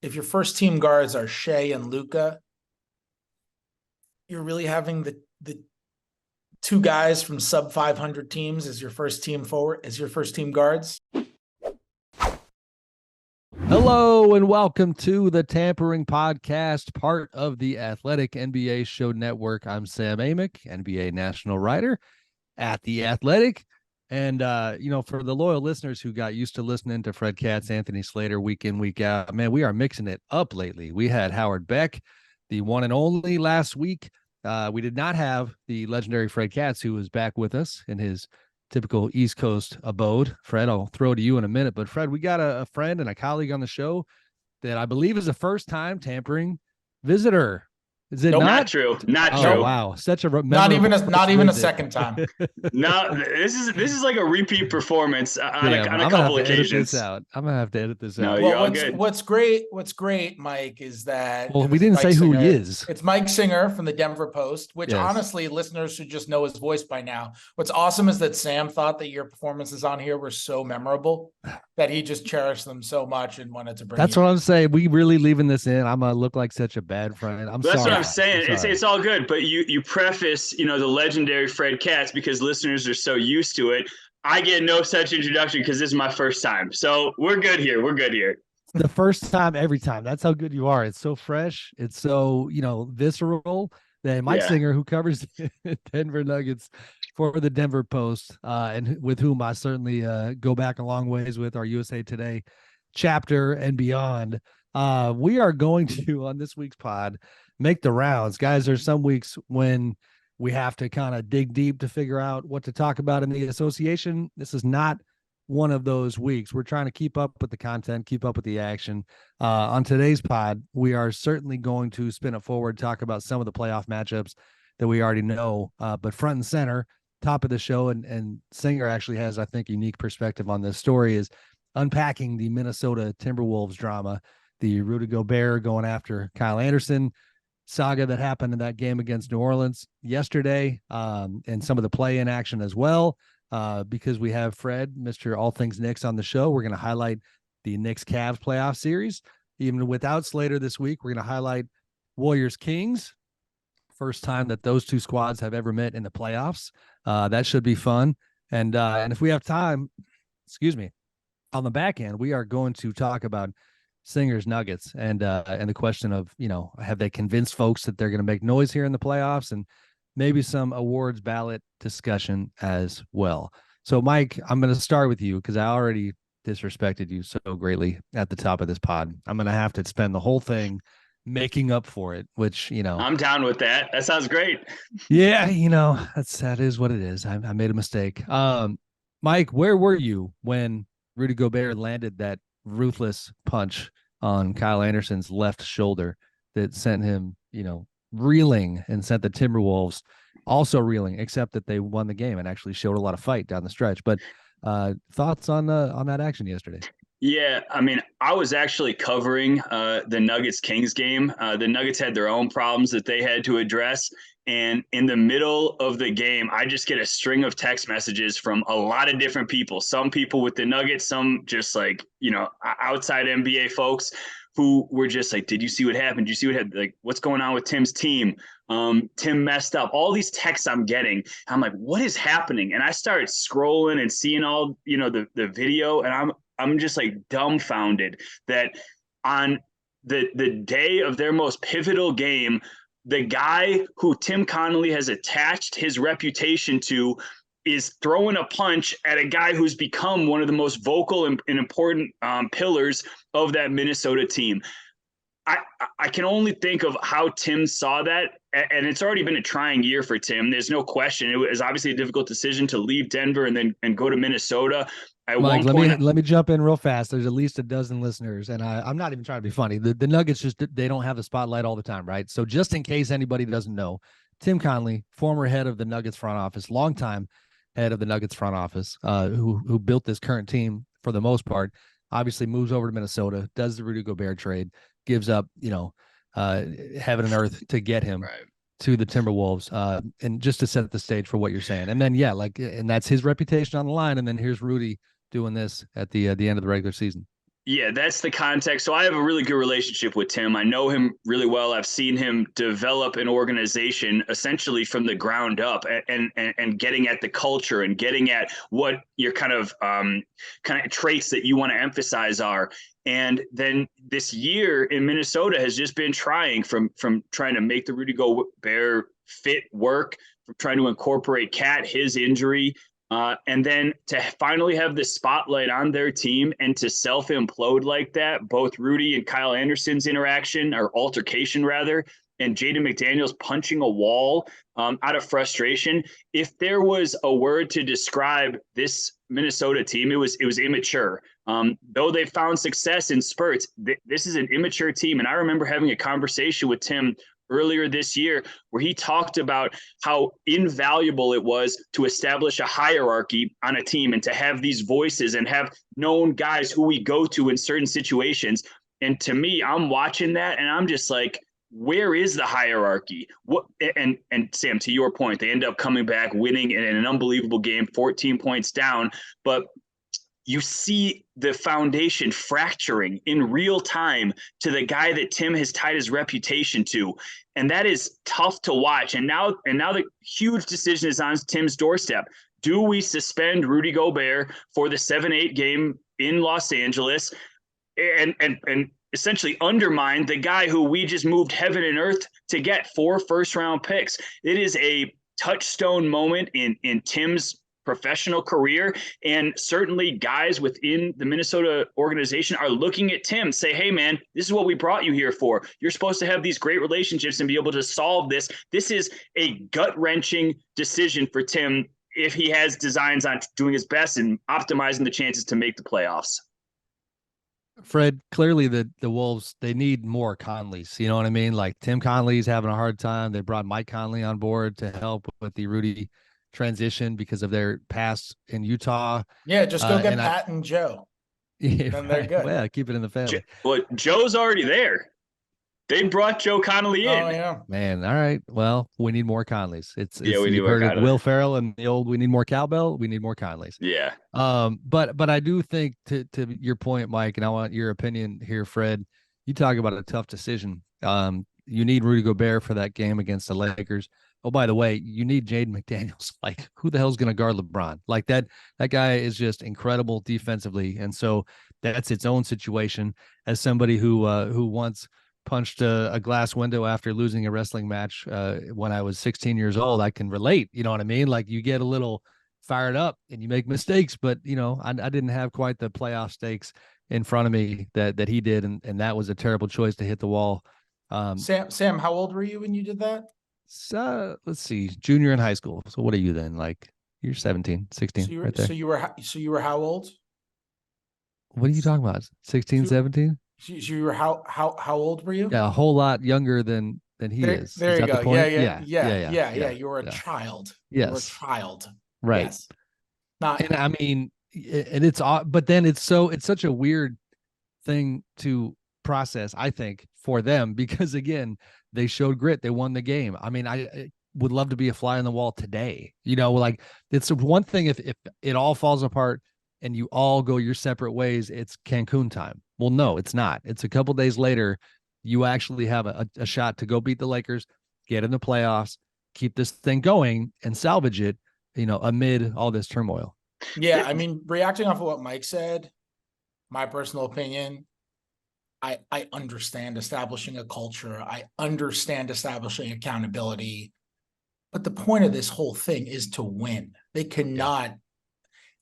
if your first team guards are Shai and Luka, you're really having the two guys from sub 500 teams as your first team forward, as your first team guards. Hello and welcome to the Tampering Podcast, part of the Athletic NBA Show Network. I'm Sam Amick, NBA national writer at The Athletic. And, for the loyal listeners who got used to listening to Fred Katz, Anthony Slater week in, week out, man, we are mixing it up lately. We had Howard Beck, the one and only, last week. We did not have the legendary Fred Katz, who was back with us in his typical East Coast abode. Fred, I'll throw to you in a minute. But Fred, we got a friend and a colleague on the show that I believe is a first-time Tampering visitor. Is it not true? Not true. Oh, wow, such a not even a second time. No, this is like a repeat performance on a couple occasions. I'm gonna have to edit this out. No, you're all good. What's great, Mike, is that we didn't say who he is. It's Mike Singer from the Denver Post, which honestly listeners should just know his voice by now. What's awesome is that Sam thought that your performances on here were so memorable that he just cherished them so much and wanted to bring. That's what I'm saying. We really leaving this in. I'm gonna look like such a bad friend. That's sorry. What I'm saying. It's all good, but you preface, the legendary Fred Katz because listeners are so used to it. I get no such introduction because this is my first time. So we're good here. The first time, every time. That's how good you are. It's so fresh. It's so, visceral. That Mike Singer, who covers Denver Nuggets for the Denver Post, and with whom I certainly go back a long ways with our USA Today chapter and beyond. We are going to, on this week's pod, make the rounds. Guys, there's some weeks when we have to kind of dig deep to figure out what to talk about in the association. This is not one of those weeks. We're trying to keep up with the content, keep up with the action. On today's pod, we are certainly going to spin it forward, talk about some of the playoff matchups that we already know. But front and center, top of the show, and Singer actually has, I think, unique perspective on this story, is unpacking the Minnesota Timberwolves drama, the Rudy Gobert going after Kyle Anderson saga that happened in that game against New Orleans yesterday, and some of the play-in action as well. Because we have Fred, Mr. All Things Knicks, on the show. We're going to highlight the Knicks-Cavs playoff series. Even without Slater this week, we're going to highlight Warriors-Kings. First time that those two squads have ever met in the playoffs. That should be fun. And if we have time, on the back end, we are going to talk about Singer's Nuggets and the question of, have they convinced folks that they're going to make noise here in the playoffs, and maybe some awards ballot discussion as well. So, Mike, I'm going to start with you because I already disrespected you so greatly at the top of this pod. I'm going to have to spend the whole thing making up for it, which, I'm down with that. That sounds great. Yeah, that is what it is. I made a mistake. Mike, where were you when Rudy Gobert landed that ruthless punch on Kyle Anderson's left shoulder that sent him, reeling, and sent the Timberwolves also reeling, except that they won the game and actually showed a lot of fight down the stretch. But thoughts on that action yesterday? Yeah, I mean, I was actually covering the Nuggets-Kings game. The Nuggets had their own problems that they had to address. And in the middle of the game, I just get a string of text messages from a lot of different people. Some people with the Nuggets, some just like, outside NBA folks who were just like, did you see what happened? Did you see what happened? Like, what's going on with Tim's team? Tim messed up. All these texts I'm getting. I'm like, what is happening? And I started scrolling and seeing all, the video. And I'm just like dumbfounded that on the day of their most pivotal game, the guy who Tim Connolly has attached his reputation to is throwing a punch at a guy who's become one of the most vocal and important pillars of that Minnesota team. I can only think of how Tim saw that, and it's already been a trying year for Tim. There's no question. It was obviously a difficult decision to leave Denver and go to Minnesota. Mike, let me jump in real fast. There's at least a dozen listeners, and I'm not even trying to be funny. The Nuggets they don't have the spotlight all the time, right? So just in case anybody doesn't know, Tim Connolly, former head of the Nuggets front office, longtime head of the Nuggets front office, who built this current team for the most part, obviously moves over to Minnesota, does the Rudy Gobert trade, gives up, heaven and earth to get him. Right. To the Timberwolves, and just to set the stage for what you're saying. And then, and that's his reputation on the line. And then here's Rudy doing this at the end of the regular season. Yeah, that's the context. So I have a really good relationship with Tim. I know him really well. I've seen him develop an organization essentially from the ground up, and getting at the culture and getting at what your kind of traits that you want to emphasize are. And then this year in Minnesota has just been trying from trying to make the Rudy Gobert fit work, from trying to incorporate Cat, his injury, and then to finally have the spotlight on their team and to self-implode like that, both Rudy and Kyle Anderson's interaction, or altercation rather, and Jaden McDaniels punching a wall out of frustration. If there was a word to describe this Minnesota team, it was immature. Though they found success in spurts, this is an immature team. And I remember having a conversation with Tim earlier this year where he talked about how invaluable it was to establish a hierarchy on a team and to have these voices and have known guys who we go to in certain situations. And to me, I'm watching that and I'm just like, where is the hierarchy? What? And Sam, to your point, they end up coming back, winning in an unbelievable game, 14 points down, but you see the foundation fracturing in real time to the guy that Tim has tied his reputation to. And that is tough to watch. And now the huge decision is on Tim's doorstep. Do we suspend Rudy Gobert for the 7-8 game in Los Angeles and essentially undermine the guy who we just moved heaven and earth to get 4 first-round picks? It is a touchstone moment in Tim's professional career, and certainly guys within the Minnesota organization are looking at Tim, say, hey man, this is what we brought you here for. You're supposed to have these great relationships and be able to solve this. This is a gut-wrenching decision for Tim if he has designs on doing his best and optimizing the chances to make the playoffs. Fred, clearly the Wolves, they need more Conleys. You know what I mean? Like Tim Conley's having a hard time. They brought Mike Conley on board to help with the Rudy transition because of their past in Utah. Yeah, just go get Pat and Joe. Yeah, and they're good. Well, keep it in the family. Well, Joe's already there. They brought Joe Connolly in. Oh, yeah. Man, all right. Well, we need more Conleys. We need more Conleys. Will Ferrell and the old, we need more cowbell. We need more Conleys. Yeah. But I do think to your point, Mike, and I want your opinion here, Fred, you talk about a tough decision. You need Rudy Gobert for that game against the Lakers. Oh, by the way, you need Jaden McDaniels. Like, who the hell's going to guard LeBron? Like that guy is just incredible defensively. And so that's its own situation. As somebody who once punched a glass window after losing a wrestling match when I was 16 years old, I can relate. You know what I mean? Like you get a little fired up and you make mistakes, but you know, I didn't have quite the playoff stakes in front of me that he did. And that was a terrible choice to hit the wall. Sam, how old were you when you did that? So let's see, junior in high school. So what are you then? Like you're 17, 16, so right there. So you were how old? What are you talking about? 16, 17? So you were how old were you? Yeah, a whole lot younger than he is. There is you that go. The Yeah. You were a child. Yes. You were a child. Right. Yes. Not. And I mean, and it's but then it's such a weird thing to process, I think, for them, because again, they showed grit. They won the game. I mean, I would love to be a fly on the wall today. You know, like it's one thing if it all falls apart and you all go your separate ways, it's Cancun time. Well, no, it's not. It's a couple days later. You actually have a shot to go beat the Lakers, get in the playoffs, keep this thing going and salvage it, you know, amid all this turmoil. Yeah. I mean, reacting off of what Mike said, my personal opinion, I understand establishing a culture. I understand establishing accountability. But the point of this whole thing is to win. They cannot,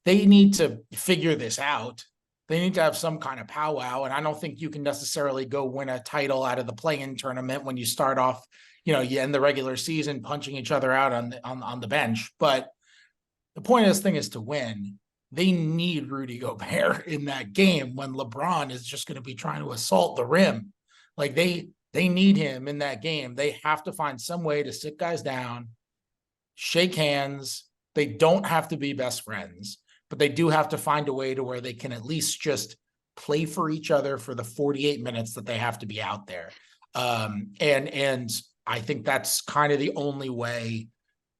they need to figure this out. They need to have some kind of powwow. And I don't think you can necessarily go win a title out of the play-in tournament when you start off, you know, you end the regular season punching each other out on the bench. But the point of this thing is to win. They need Rudy Gobert in that game when LeBron is just going to be trying to assault the rim. Like they need him in that game. They have to find some way to sit guys down, shake hands. They don't have to be best friends, but they do have to find a way to where they can at least just play for each other for the 48 minutes that they have to be out there. And I think that's kind of the only way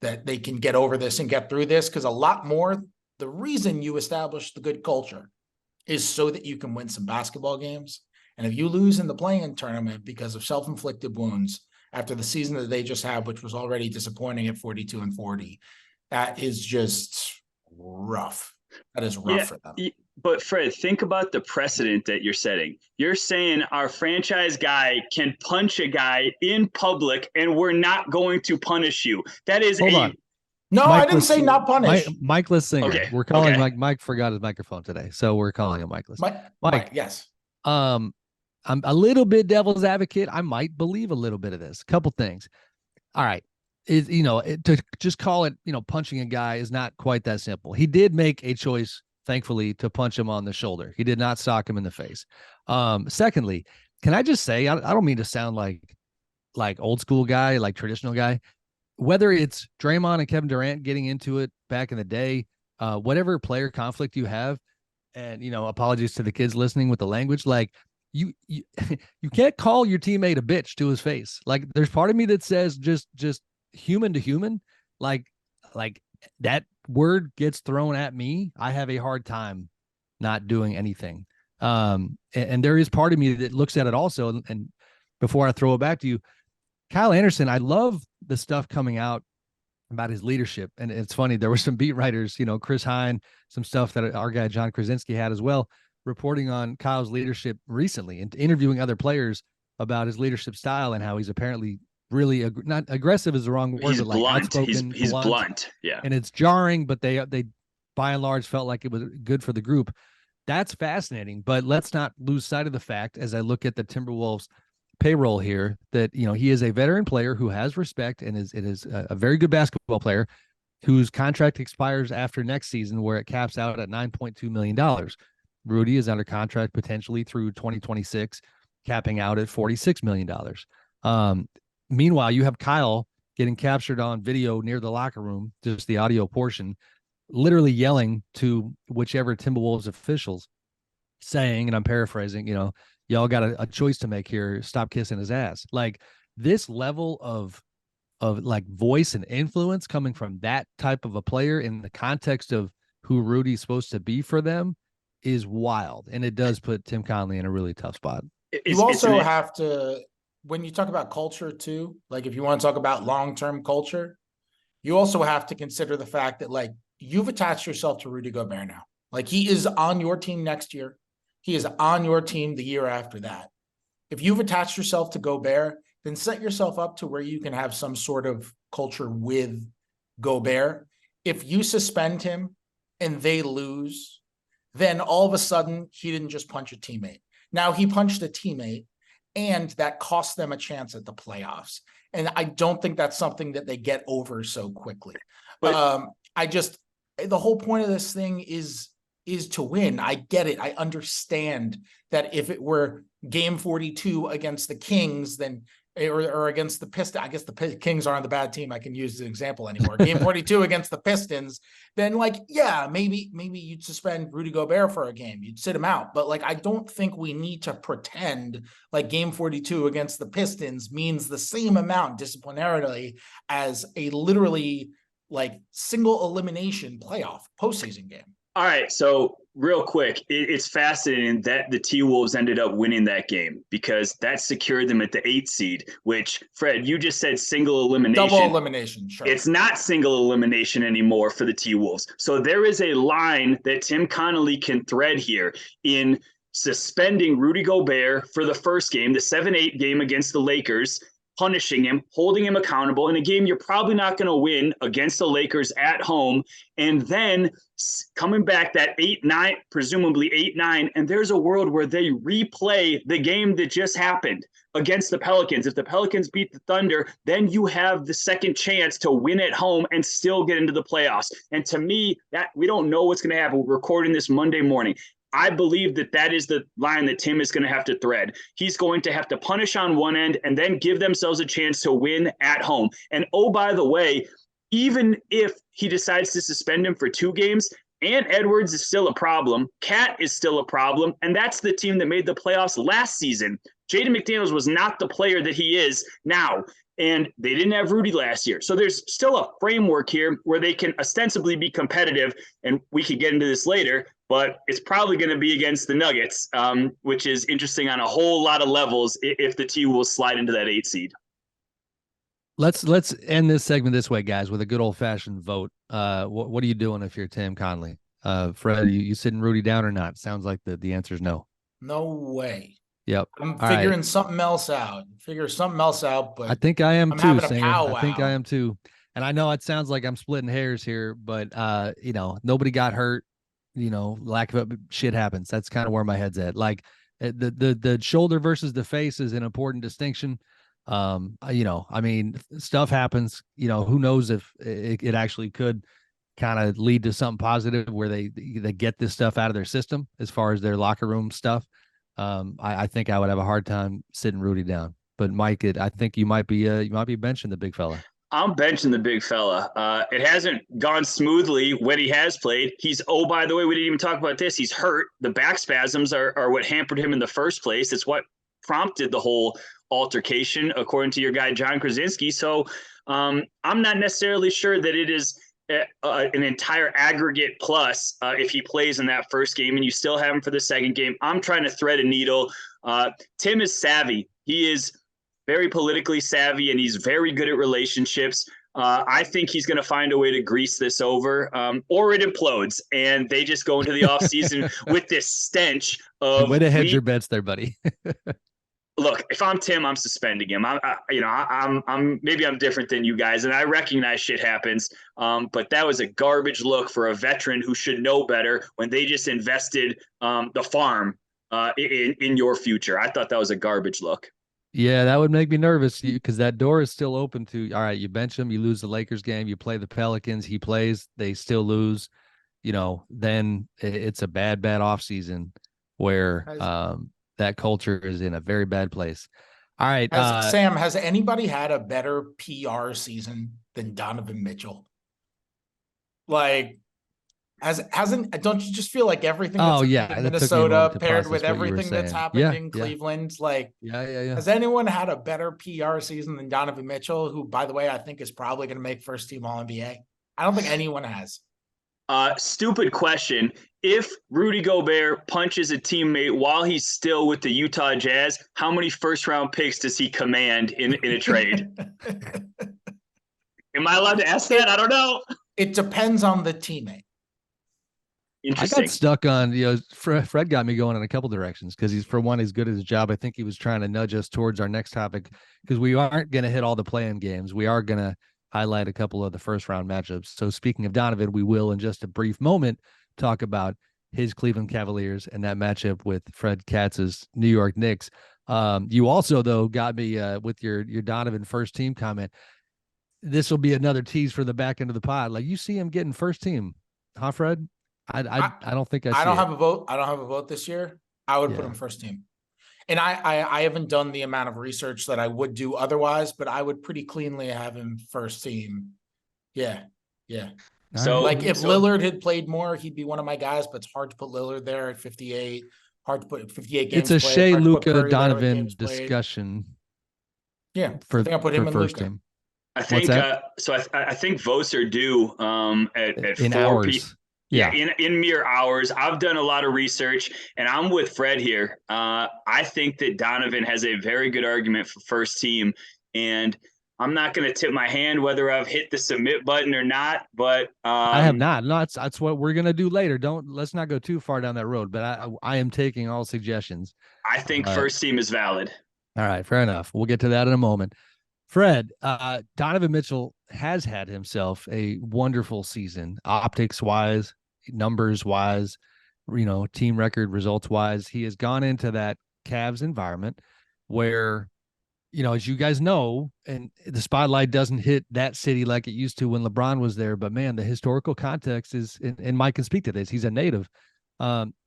that they can get over this and get through this, because a lot more, the reason you establish the good culture is so that you can win some basketball games. And if you lose in the play-in tournament because of self-inflicted wounds after the season that they just had, which was already disappointing at 42-40, that is just rough. That is rough for them. But Fred, think about the precedent that you're setting. You're saying our franchise guy can punch a guy in public and we're not going to punish you. That is Hold on. No, I didn't say not punish. Micless singer. Okay. We're calling Mike forgot his microphone today. So we're calling him Micless. Mike, yes. I'm a little bit devil's advocate. I might believe a little bit of this. A couple things. All right. To just call it, punching a guy is not quite that simple. He did make a choice, thankfully, to punch him on the shoulder. He did not sock him in the face. Secondly, can I just say, I don't mean to sound like old school guy, like traditional guy, whether it's Draymond and Kevin Durant getting into it back in the day, whatever player conflict you have, and, apologies to the kids listening with the language, like you can't call your teammate a bitch to his face. Like there's part of me that says just human to human, like that word gets thrown at me, I have a hard time not doing anything. And there is part of me that looks at it also. And before I throw it back to you, Kyle Anderson, I love the stuff coming out about his leadership. And it's funny, there were some beat writers, Chris Hine, some stuff that our guy John Krasinski had as well, reporting on Kyle's leadership recently and interviewing other players about his leadership style and how he's apparently really not aggressive is the wrong word, he's but like blunt. outspoken, He's blunt. Yeah. And it's jarring, but they by and large felt like it was good for the group. That's fascinating, but let's not lose sight of the fact as I look at the Timberwolves payroll here that, he is a veteran player who has respect and is a very good basketball player whose contract expires after next season where it caps out at $9.2 million. Rudy is under contract potentially through 2026, capping out at $46 million. Meanwhile, you have Kyle getting captured on video near the locker room, just the audio portion, literally yelling to whichever Timberwolves officials saying, and I'm paraphrasing, y'all got a choice to make here. Stop kissing his ass. Like this level of like voice and influence coming from that type of a player in the context of who Rudy's supposed to be for them is wild. And it does put Tim Conley in a really tough spot. You also have to, when you talk about culture too, like if you want to talk about long-term culture, you also have to consider the fact that like you've attached yourself to Rudy Gobert now. Like he is on your team next year. He is on your team the year after that. If you've attached yourself to Gobert, then set yourself up to where you can have some sort of culture with Gobert. If you suspend him and they lose, then all of a sudden he didn't just punch a teammate. Now he punched a teammate and that cost them a chance at the playoffs. And I don't think that's something that they get over so quickly. But the whole point of this thing is to win. I get it. I understand that if it were game 42 against the Kings, then or against the Pistons, I guess the Kings aren't the bad team I can use as an example anymore. Game 42 against the Pistons, then like, yeah, maybe you'd suspend Rudy Gobert for a game. You'd sit him out. But like, I don't think we need to pretend like game 42 against the Pistons means the same amount disciplinarily as a literally like single elimination playoff postseason game. All right, so real quick, it's fascinating that the T-Wolves ended up winning that game because that secured them at the 8th seed, which, Fred, you just said single elimination. Double elimination, sure. It's not single elimination anymore for the T-Wolves. So there is a line that Tim Connolly can thread here in suspending Rudy Gobert for the first game, the 7-8 game against the Lakers, punishing him, holding him accountable in a game you're probably not going to win against the Lakers at home, and then coming back that 8-9, presumably 8-9, and there's a world where they replay the game that just happened against the Pelicans. If the Pelicans beat the Thunder, then you have the second chance to win at home and still get into the playoffs. And to me, that we don't know what's going to happen. We're recording this Monday morning. I believe that is the line that Tim is going to have to thread. He's going to have to punish on one end and then give themselves a chance to win at home. And oh, by the way, even if he decides to suspend him for 2 games, Ant Edwards is still a problem. Cat is still a problem. And that's the team that made the playoffs last season. Jaden McDaniels was not the player that he is now. And they didn't have Rudy last year. So there's still a framework here where they can ostensibly be competitive. And we could get into this later. but it's probably going to be against the Nuggets, which is interesting on a whole lot of levels if the T-Wolves slide into that 8 seed. Let's end this segment this way, guys, with a good old-fashioned vote. What are you doing if you're Tim Conley? Fred, you sitting Rudy down or not? Sounds like the answer is no. No way. Yep. I'm figuring something else out. But I think I am I'm too, having a Singer. powwow. I think I am too. And I know it sounds like I'm splitting hairs here, but nobody got hurt. Lack of shit happens. That's kind of where my head's at. Like the shoulder versus the face is an important distinction. I mean, stuff happens. Who knows if it actually could kind of lead to something positive where they get this stuff out of their system as far as their locker room stuff. I think I would have a hard time sitting Rudy down. But Mike, I think you might be benching the big fella. I'm benching the big fella. It hasn't gone smoothly when he has played. By the way, we didn't even talk about this. He's hurt. The back spasms are what hampered him in the first place. It's what prompted the whole altercation, according to your guy, John Krasinski. So I'm not necessarily sure that it is an entire aggregate plus if he plays in that first game and you still have him for the second game. I'm trying to thread a needle. Tim is savvy. He is very politically savvy, and he's very good at relationships. I think he's going to find a way to grease this over, or it implodes, and they just go into the offseason with this stench of. Way to hedge your bets there, buddy. Look, if I'm Tim, I'm suspending him. I'm maybe I'm different than you guys, and I recognize shit happens. But that was a garbage look for a veteran who should know better when they just invested the farm in your future. I thought that was a garbage look. Yeah, that would make me nervous because that door is still open to, all right, you bench him, you lose the Lakers game, you play the Pelicans, he plays, they still lose, then it's a bad offseason where that culture is in a very bad place. All right. Sam, has anybody had a better PR season than Donovan Mitchell? Like, don't you just feel like everything that's in Minnesota paired with everything that's happened in Cleveland? Like, has anyone had a better PR season than Donovan Mitchell, who, by the way, I think is probably going to make first team All-NBA? I don't think anyone has. Stupid question. If Rudy Gobert punches a teammate while he's still with the Utah Jazz, how many first-round picks does he command in a trade? Am I allowed to ask that? I don't know. It depends on the teammate. I got stuck on, Fred got me going in a couple directions because he's good at his job. I think he was trying to nudge us towards our next topic because we aren't going to hit all the play-in games. We are going to highlight a couple of the first-round matchups. So speaking of Donovan, we will in just a brief moment talk about his Cleveland Cavaliers and that matchup with Fred Katz's New York Knicks. You also, though, got me with your Donovan first team comment. This will be another tease for the back end of the pod. Like, you see him getting first team, huh, Fred? I don't think I don't have a vote. I don't have a vote this year. I would put him first team. And I haven't done the amount of research that I would do otherwise, but I would pretty cleanly have him first team. Yeah. So if Lillard had played more, he'd be one of my guys, but it's hard to put Lillard there at 58. Hard to put 58 games. It's a Shai, Luka, Donovan discussion. Yeah. I think I'll put him in first Luka. Team. I think I think votes are due at in 4 hours. Yeah, in mere hours. I've done a lot of research, and I'm with Fred here. I think that Donovan has a very good argument for first team, and I'm not going to tip my hand whether I've hit the submit button or not. But I have not. No, that's what we're going to do later. Let's not go too far down that road. But I am taking all suggestions. I think first team is valid. All right, fair enough. We'll get to that in a moment. Fred, Donovan Mitchell has had himself a wonderful season, optics-wise, numbers-wise, team record results-wise. He has gone into that Cavs environment where, as you guys know, and the spotlight doesn't hit that city like it used to when LeBron was there, but man, the historical context is, and Mike can speak to this, he's a native,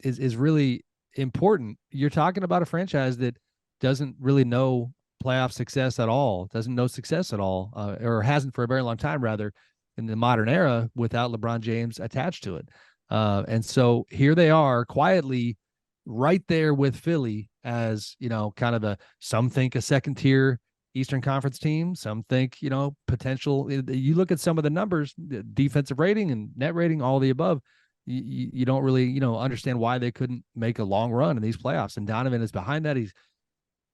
is really important. You're talking about a franchise that doesn't really know playoff success at all, doesn't know success at all, or hasn't for a very long time, rather, in the modern era without LeBron James attached to it. And so here they are quietly right there with Philly as, kind of some think a second tier Eastern Conference team. Some think, potential. You look at some of the numbers, defensive rating and net rating, all the above. you don't really, understand why they couldn't make a long run in these playoffs. And Donovan is behind that. He's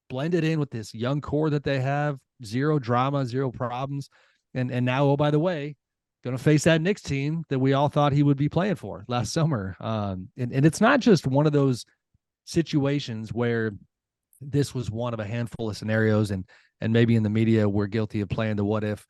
blended in with this young core that they have, zero drama, zero problems. And now, oh, by the way, going to face that Knicks team that we all thought he would be playing for last summer. And it's not just one of those situations where this was one of a handful of scenarios, and maybe in the media we're guilty of playing the what if,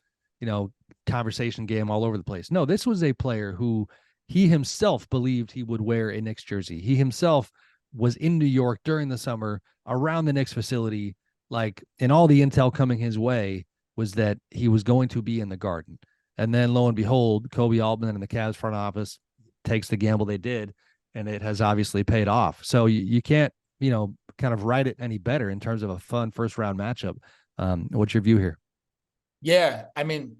conversation game all over the place. No, this was a player who he himself believed he would wear a Knicks jersey. He himself was in New York during the summer around the Knicks facility, and all the intel coming his way was that he was going to be in the Garden. And then lo and behold, Kobe Altman and the Cavs front office takes the gamble they did, and it has obviously paid off. So you can't, kind of write it any better in terms of a fun first round matchup. What's your view here? Yeah, I mean,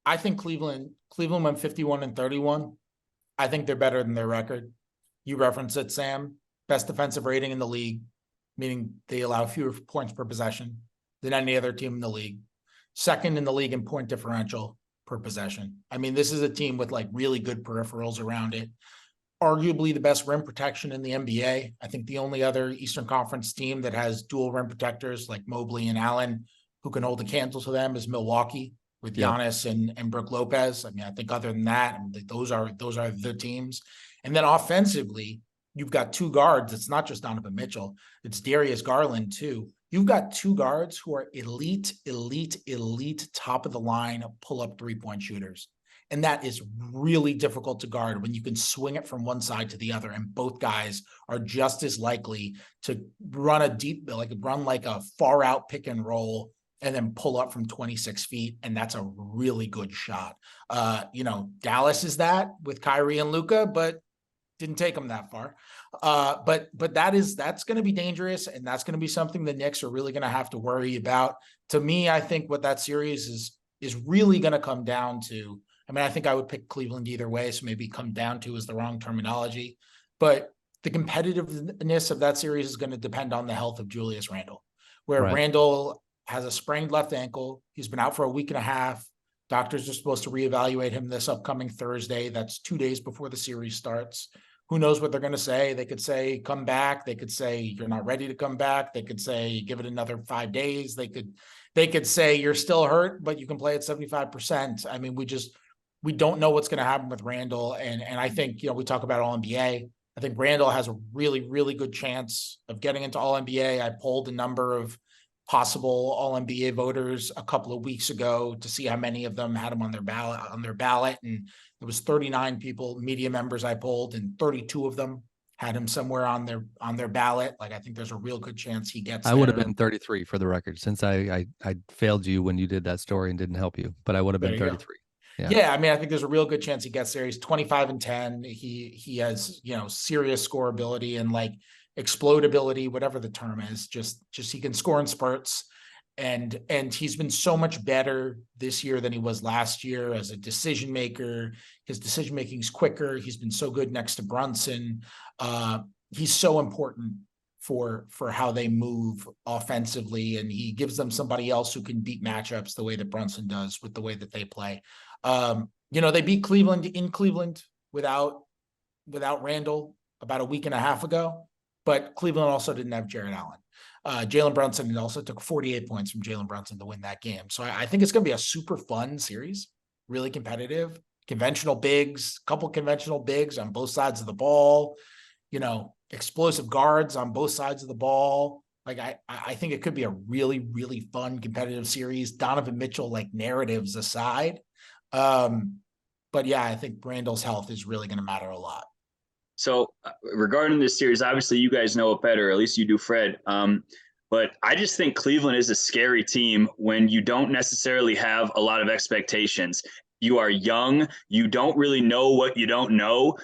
I think Cleveland went 51-31. I think they're better than their record. You referenced it, Sam. Best defensive rating in the league, meaning they allow fewer points per possession than any other team in the league. Second in the league in point differential per possession. I mean, this is a team with really good peripherals around it. Arguably the best rim protection in the NBA. I think the only other Eastern Conference team that has dual rim protectors like Mobley and Allen who can hold a candle to them is Milwaukee with Giannis and Brook Lopez. I mean, I think other than that, those are the teams. And then offensively, you've got two guards. It's not just Donovan Mitchell. It's Darius Garland too. You've got two guards who are elite, top of the line, pull-up three-point shooters. And that is really difficult to guard when you can swing it from one side to the other. And both guys are just as likely to run a far out pick and roll and then pull up from 26 feet. And that's a really good shot. Dallas is that with Kyrie and Luka, but didn't take them that far. But that's going to be dangerous. And that's going to be something the Knicks are really going to have to worry about. To me, I think what that series is really going to come down to, I think I would pick Cleveland either way. So maybe come down to is the wrong terminology, but the competitiveness of that series is going to depend on the health of Julius Randle, where Randle has a sprained left ankle. He's been out for a week and a half. Doctors are supposed to reevaluate him this upcoming Thursday. That's 2 days before the series starts. Who knows what they're going to say? They could say, come back. They could say, you're not ready to come back. They could say, give it another 5 days. They could say, you're still hurt, but you can play at 75%. I mean, we don't know what's going to happen with Randle. And I think, we talk about All-NBA. I think Randle has a really, really good chance of getting into All-NBA. I polled a number of possible All-NBA voters a couple of weeks ago to see how many of them had him on their ballot. And there was 39 people, media members I polled, and 32 of them had him somewhere on their ballot. I think there's a real good chance he gets there. I would have been 33 for the record, since I failed you when you did that story and didn't help you, but I would have been 33. Yeah. I think there's a real good chance he gets there. He's 25-10. He has, serious scoreability and explodability, whatever the term is, just he can score in spurts. And he's been so much better this year than he was last year as a decision maker. His decision making is quicker. He's been so good next to Brunson. He's so important for how they move offensively, and he gives them somebody else who can beat matchups the way that Brunson does with the way that they play. They beat Cleveland in Cleveland without Randle about a week and a half ago, but Cleveland also didn't have Jared Allen. Jalen Brunson also took 48 points from Jalen Brunson to win that game. So I think it's going to be a super fun series, really competitive, couple conventional bigs on both sides of the ball, explosive guards on both sides of the ball. I think it could be a really, really fun competitive series. Donovan Mitchell, narratives aside. But yeah, I think Randle's health is really going to matter a lot. So regarding this series, obviously you guys know it better, at least you do, Fred. But I just think Cleveland is a scary team when you don't necessarily have a lot of expectations. You are young. You don't really know what you don't know.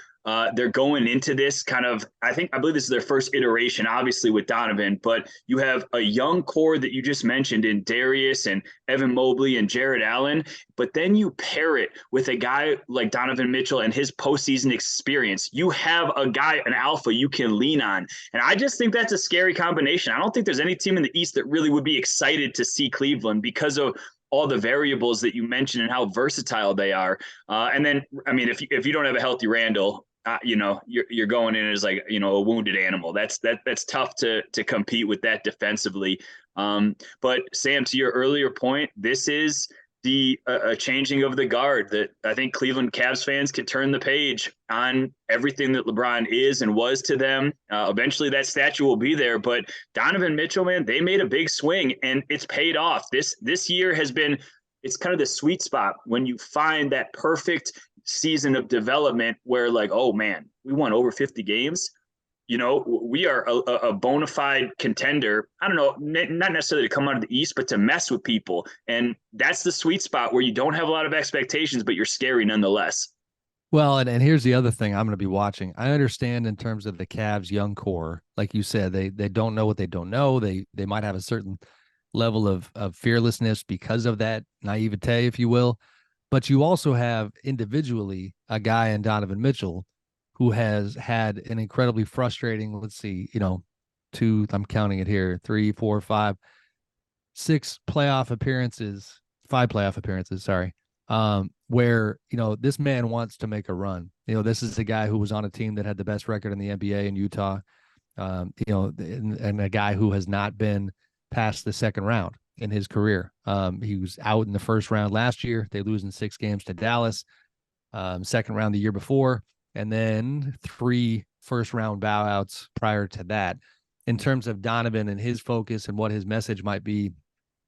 They're going into this I believe this is their first iteration, obviously with Donovan, but you have a young core that you just mentioned in Darius and Evan Mobley and Jared Allen, but then you pair it with a guy like Donovan Mitchell and his postseason experience. You have a guy, an alpha you can lean on. And I just think that's a scary combination. I don't think there's any team in the East that really would be excited to see Cleveland because of all the variables that you mentioned and how versatile they are. And then, if you don't have a healthy Randle, you're going in as like, a wounded animal. That's tough to compete with that defensively. But Sam, to your earlier point, this is the changing of the guard that I think Cleveland Cavs fans could turn the page on everything that LeBron is and was to them. Eventually that statue will be there, but Donovan Mitchell, man, they made a big swing and it's paid off. This year has been, it's kind of the sweet spot when you find that perfect season of development where like, oh man, we won over 50 games. We are a bona fide contender. I don't know, not necessarily to come out of the East, but to mess with people. And that's the sweet spot where you don't have a lot of expectations, but you're scary nonetheless. Well, and here's the other thing I'm going to be watching. I understand in terms of the Cavs young core, like you said, they don't know what they don't know. They might have a certain level of fearlessness because of that naivete, if you will. But you also have individually a guy in Donovan Mitchell who has had an incredibly frustrating, let's see, I'm counting it here, 3, 4, 5, 6 playoff appearances, 5 playoff appearances, sorry, where, this man wants to make a run. This is a guy who was on a team that had the best record in the NBA in Utah, and a guy who has not been past the second round in his career. He was out in the first round last year. They lose in 6 games to Dallas, second round the year before, and then 3 first-round bowouts prior to that. In terms of Donovan and his focus and what his message might be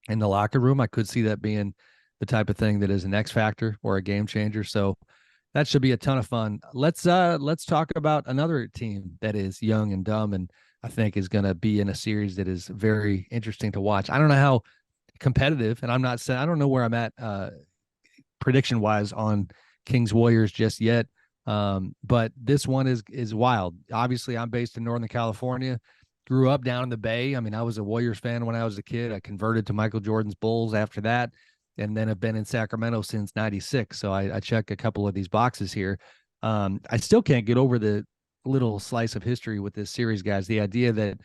in the locker room, I could see that being the type of thing that is an X factor or a game changer. So that should be a ton of fun. Let's talk about another team that is young and dumb, and I think is going to be in a series that is very interesting to watch. I don't know how competitive, and I don't know where I'm at prediction-wise on Kings Warriors just yet. But this one is wild. Obviously, I'm based in Northern California, grew up down in the Bay. I mean, I was a Warriors fan when I was a kid. I converted to Michael Jordan's Bulls after that, and then have been in Sacramento since '96. So I check a couple of these boxes here. I still can't get over the little slice of history with this series, guys. The idea that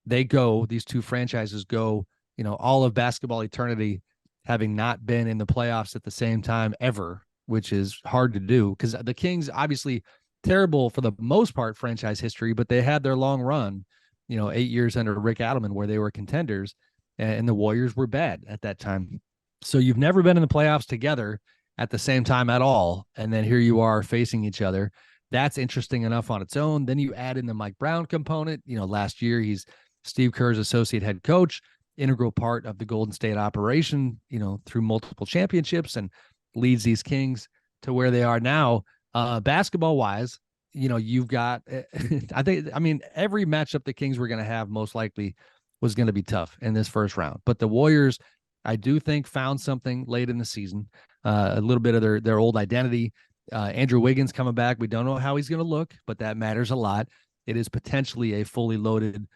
these two franchises go, all of basketball eternity, having not been in the playoffs at the same time ever, which is hard to do because the Kings, obviously terrible for the most part franchise history, but they had their long run, 8 years under Rick Adelman where they were contenders, and the Warriors were bad at that time. So you've never been in the playoffs together at the same time at all. And then here you are facing each other. That's interesting enough on its own. Then you add in the Mike Brown component. Last year he's Steve Kerr's associate head coach, integral part of the Golden State operation, through multiple championships, and leads these Kings to where they are now. Basketball wise, you've got, every matchup the Kings were going to have most likely was going to be tough in this first round. But the Warriors, I do think, found something late in the season, a little bit of their old identity. Andrew Wiggins coming back. We don't know how he's going to look, but that matters a lot. It is potentially a fully loaded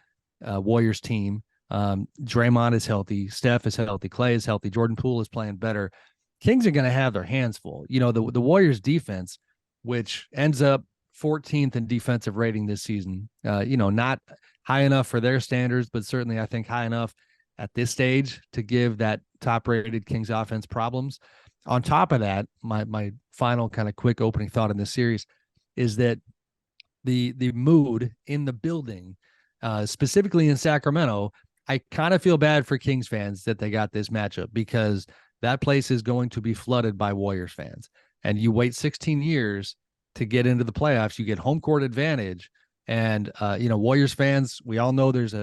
Warriors team. Draymond is healthy. Steph is healthy. Clay is healthy. Jordan Poole is playing better. Kings are going to have their hands full. The Warriors defense, which ends up 14th in defensive rating this season, not high enough for their standards, but certainly I think high enough at this stage to give that top-rated Kings offense problems. On top of that, my final kind of quick opening thought in this series is that the mood in the building, specifically in Sacramento, I kind of feel bad for Kings fans that they got this matchup, because that place is going to be flooded by Warriors fans. And you wait 16 years to get into the playoffs, you get home court advantage. And, Warriors fans, we all know there's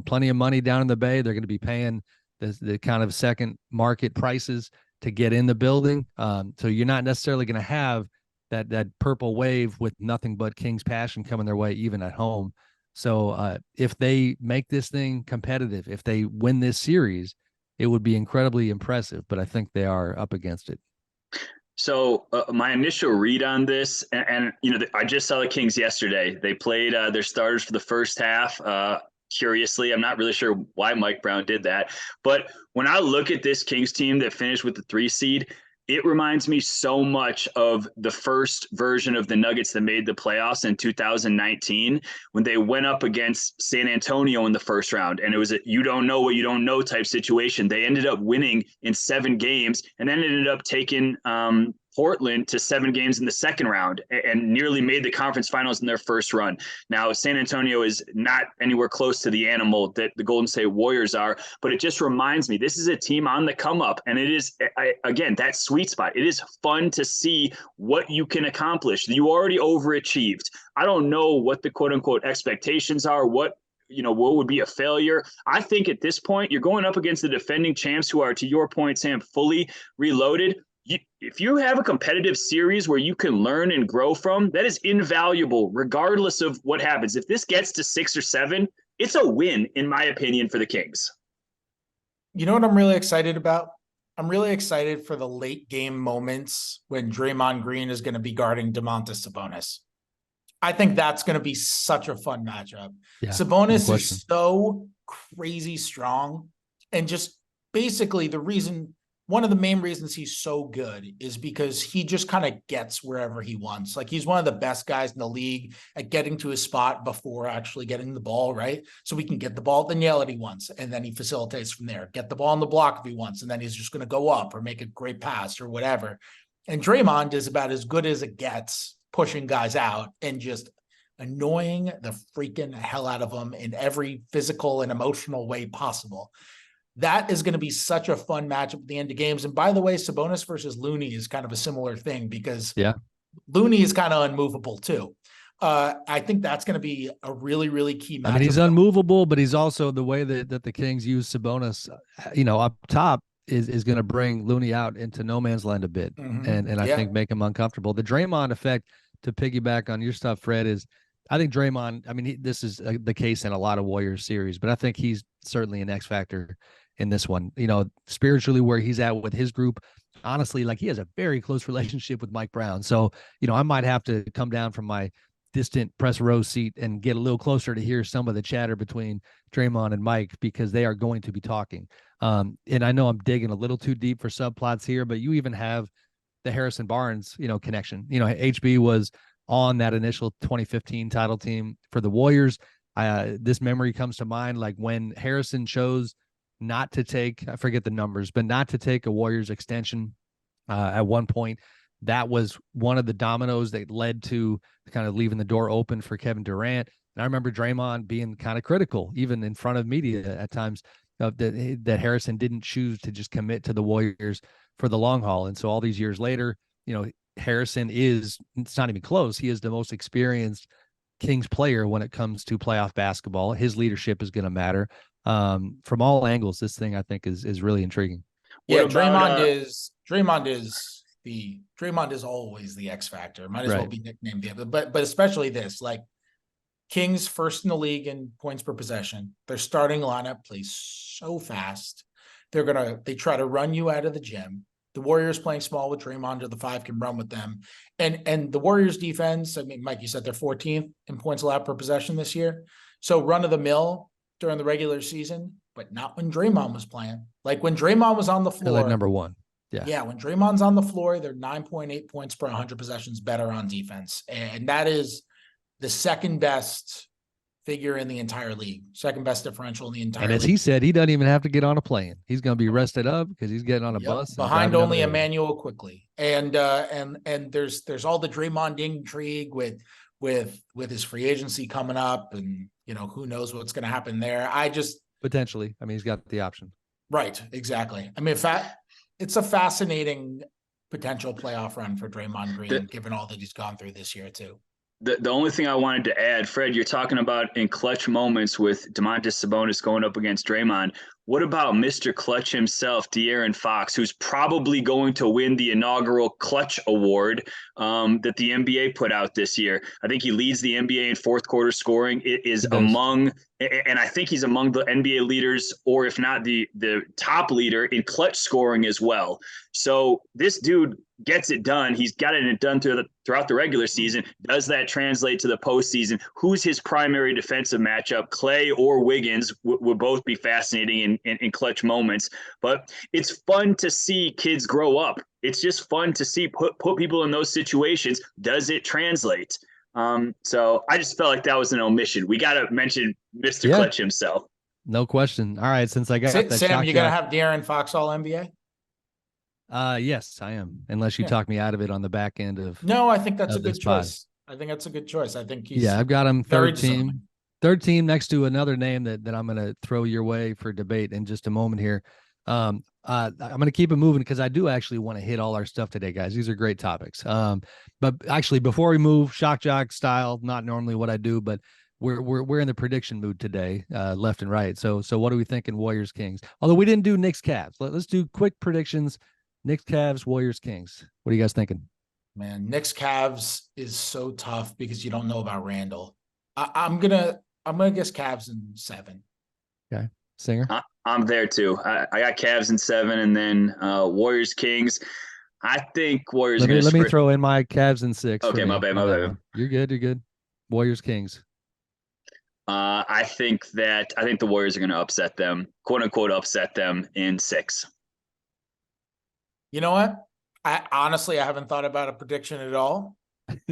plenty of money down in the Bay. They're going to be paying the kind of second market prices to get in the building. So you're not necessarily going to have that purple wave with nothing but Kings passion coming their way, even at home. So if they make this thing competitive, if they win this series, it would be incredibly impressive, but I think they are up against it. So my initial read on this, and I just saw the Kings yesterday. They played their starters for the first half. Curiously, I'm not really sure why Mike Brown did that. But when I look at this Kings team that finished with the 3 seed, it reminds me so much of the first version of the Nuggets that made the playoffs in 2019, when they went up against San Antonio in the first round. And it was a you don't know what you don't know type situation. They ended up winning in 7 games and then ended up taking Portland to 7 games in the second round and nearly made the conference finals in their first run. Now, San Antonio is not anywhere close to the animal that the Golden State Warriors are, but it just reminds me, this is a team on the come up. And it is, again, that sweet spot. It is fun to see what you can accomplish. You already overachieved. I don't know what the quote unquote expectations are, what would be a failure. I think at this point, you're going up against the defending champs who are, to your point, Sam, fully reloaded. If you have a competitive series where you can learn and grow from, that is invaluable, regardless of what happens. If this gets to 6 or 7, it's a win, in my opinion, for the Kings. You know what I'm really excited about? I'm really excited for the late game moments when Draymond Green is going to be guarding Domantas Sabonis. I think that's going to be such a fun matchup. Yeah, Sabonis is so crazy strong, and just basically one of the main reasons he's so good is because he just kind of gets wherever he wants. Like, he's one of the best guys in the league at getting to his spot before actually getting the ball, right? So we can get the ball at the nail that he wants, and then he facilitates from there. Get the ball on the block if he wants, and then he's just going to go up or make a great pass or whatever. And Draymond is about as good as it gets, pushing guys out and just annoying the freaking hell out of them in every physical and emotional way possible. That is going to be such a fun matchup at the end of games. And by the way, Sabonis versus Looney is kind of a similar thing, because Looney is kind of unmovable too. I think that's going to be a really, really key matchup. I mean, he's unmovable, but he's also, the way that the Kings use Sabonis, up top, is going to bring Looney out into no man's land a bit, and I think make him uncomfortable. The Draymond effect, to piggyback on your stuff, Fred, is I think Draymond, I mean, this is the case in a lot of Warriors series, but I think he's certainly an X factor in this one. Spiritually, where he's at with his group, honestly, like, he has a very close relationship with Mike Brown. So, I might have to come down from my distant press row seat and get a little closer to hear some of the chatter between Draymond and Mike, because they are going to be talking. And I know I'm digging a little too deep for subplots here, but you even have the Harrison Barnes, connection. HB was on that initial 2015 title team for the Warriors. This memory comes to mind, like when Harrison chose not to take, I forget the numbers, but not to take a Warriors extension at one point. That was one of the dominoes that led to kind of leaving the door open for Kevin Durant. And I remember Draymond being kind of critical, even in front of media at times, that Harrison didn't choose to just commit to the Warriors for the long haul. And so all these years later, Harrison it's not even close. He is the most experienced Kings player when it comes to playoff basketball. His leadership is going to matter. From all angles, this thing, I think, is really intriguing. Yeah, Draymond is always the X factor. Might as well be nicknamed the, but especially this, like, Kings first in the league in points per possession. Their starting lineup plays so fast. They try to run you out of the gym. The Warriors playing small with Draymond to the 5 can run with them. And the Warriors defense, I mean, Mike, you said they're 14th in points allowed per possession this year. So run of the mill during the regular season, but not when Draymond was playing. Like, when Draymond was on the floor. Like number one. Yeah, when Draymond's on the floor, they're 9.8 points per 100 possessions better on defense. And that is the second best figure in the entire league, second best differential in the entire league. And as he said, he doesn't even have to get on a plane. He's going to be rested up because he's getting on a bus. Behind only Emmanuel quickly. And there's all the Draymond intrigue with his free agency coming up, and who knows what's going to happen there. Potentially. I mean, he's got the option. Right, exactly. I mean, it's a fascinating potential playoff run for Draymond Green, given all that he's gone through this year too. The only thing I wanted to add, Fred, you're talking about in clutch moments with Domantas Sabonis going up against Draymond. What about Mr. Clutch himself, De'Aaron Fox, who's probably going to win the inaugural Clutch Award that the NBA put out this year? I think he leads the NBA in fourth quarter scoring. It is and I think he's among the NBA leaders, or if not the top leader in clutch scoring as well. So this dude gets it done. He's gotten it done throughout the regular season. Does that translate to the postseason? Who's his primary defensive matchup? Clay or Wiggins would both be fascinating in clutch moments. But it's fun to see kids grow up. It's just fun to see put people in those situations. Does it translate? So I just felt like that was an omission. We got to mention Mr. Clutch himself. No question. All right, since I got that Sam, you got to have De'Aaron Fox All NBA? Yes, I am. Unless you talk me out of it on the back end of No, I think that's a good this pod. choice. I think that's a good choice. I think he's Yeah, I've got him very third team. Third team next to another name that I'm going to throw your way for debate in just a moment here. I'm going to keep it moving because I do actually want to hit all our stuff today, guys. These are great topics. But actually, before we move, shock jock style, not normally what I do, but we're in the prediction mood today, left and right. So what are we thinking? Warriors Kings. Although we didn't do Knicks Cavs. Let's do quick predictions. Knicks Cavs, Warriors Kings. What are you guys thinking? Man, Knicks Cavs is so tough because you don't know about Randall. I'm gonna guess Cavs in 7. Okay, Singer. I'm there too. I got Cavs in 7, and then Warriors Kings. I think Warriors. Let me throw in my Cavs in 6. Okay, my bad. You're good. You're good. Warriors Kings. I think the Warriors are going to upset them, quote unquote, upset them in 6. You know what? I haven't thought about a prediction at all.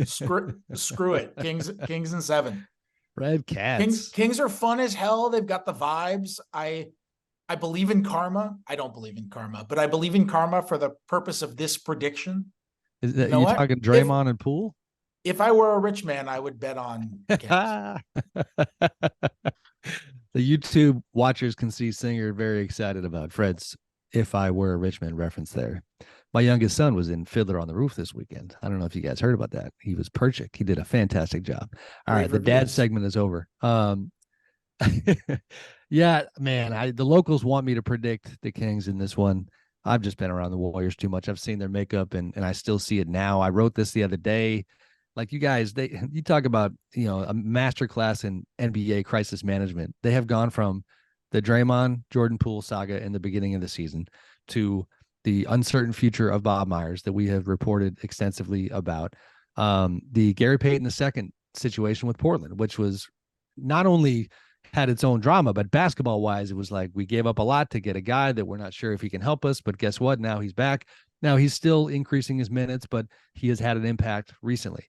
Screw it. Kings in 7. Red Cats. Kings are fun as hell. They've got the vibes. I believe in karma. I don't believe in karma, but I believe in karma for the purpose of this prediction. Is that you talking Draymond and Poole? If I were a rich man, I would bet on Cavs. The YouTube watchers can see Singer very excited about Fred's "If I Were a Rich Man" reference there. My youngest son was in Fiddler on the Roof this weekend. I don't know if you guys heard about that. He was Perchik. He did a fantastic job. All right, the dad segment is over. Yeah, man, the locals want me to predict the Kings in this one. I've just been around the Warriors too much. I've seen their makeup, and I still see it now. I wrote this the other day. Like, you guys, you talk about, a masterclass in NBA crisis management. They have gone from the Draymond Jordan Poole saga in the beginning of the season to the uncertain future of Bob Myers that we have reported extensively about. The Gary Payton II situation with Portland, which was not only had its own drama, but basketball wise, it was like we gave up a lot to get a guy that we're not sure if he can help us. But guess what? Now he's back. Now he's still increasing his minutes, but he has had an impact recently.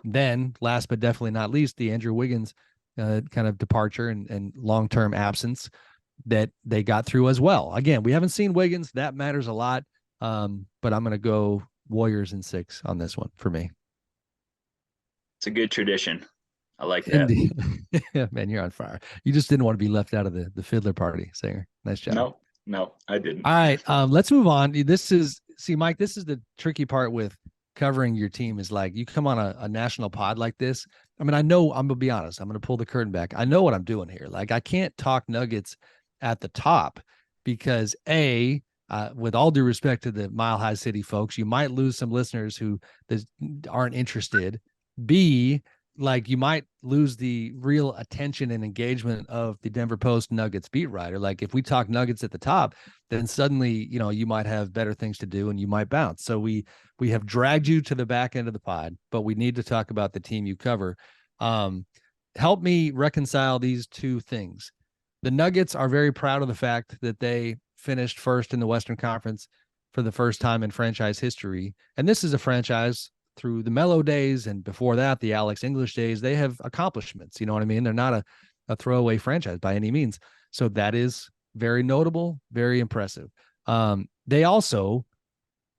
Then, last but definitely not least, the Andrew Wiggins kind of departure and long-term absence that they got through as well. Again, we haven't seen Wiggins. That matters a lot. But I'm going to go Warriors in 6 on this one for me. It's a good tradition. I like that. Yeah, man, you're on fire. You just didn't want to be left out of the Fiddler party, Singer. Nice job. No, I didn't. All right, let's move on. Mike, this is the tricky part with covering your team is like you come on a national pod like this. I mean, I know I'm gonna be honest. I'm gonna pull the curtain back. I know what I'm doing here. Like, I can't talk Nuggets at the top because with all due respect to the Mile High City folks, you might lose some listeners who aren't interested. B, like, you might lose the real attention and engagement of the Denver Post Nuggets beat writer. Like, if we talk Nuggets at the top, then suddenly, you might have better things to do and you might bounce. So we have dragged you to the back end of the pod, but we need to talk about the team you cover. Help me reconcile these two things. The Nuggets are very proud of the fact that they finished first in the Western Conference for the first time in franchise history. And this is a franchise through the Melo days and before that, the Alex English days. They have accomplishments. You know what I mean? They're not a throwaway franchise by any means. So that is very notable, very impressive. They also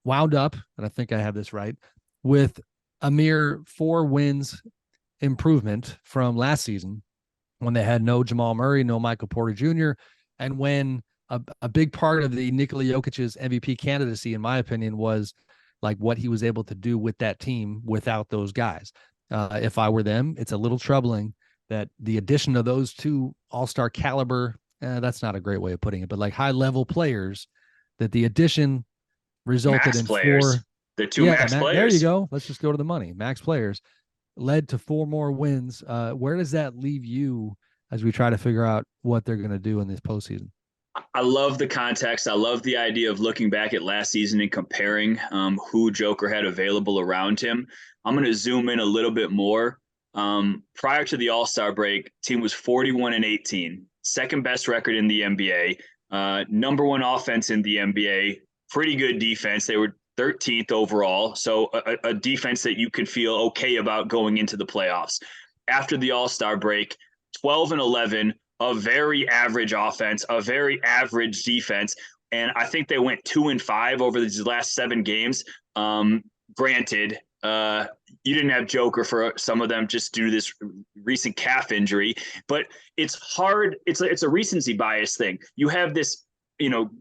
wound up, and I think I have this right, with a mere 4 wins improvement from last season when they had no Jamal Murray, no Michael Porter Jr., and when a big part of the Nikola Jokic's MVP candidacy, in my opinion, was like what he was able to do with that team without those guys. If I were them, it's a little troubling that the addition of those 2 all-star caliber, that's not a great way of putting it, but like high-level players, that the addition resulted max in players. 4. The 2 max players. There you go. Let's just go to the money. Max players led to 4 more wins. Where does that leave you as we try to figure out what they're going to do in this postseason? I love the context. I love the idea of looking back at last season and comparing who Joker had available around him. I'm going to zoom in a little bit more. Prior to the All-Star break, team was 41-18, second best record in the NBA, number 1 offense in the NBA, pretty good defense. They were 13th overall, so a defense that you could feel okay about going into the playoffs. After the All-Star break, 12-11, a very average offense, a very average defense, And I think they went 2-5 over these last 7 games. Granted, you didn't have Joker for some of them just due to this recent calf injury, but it's hard. It's a recency bias thing. You have this,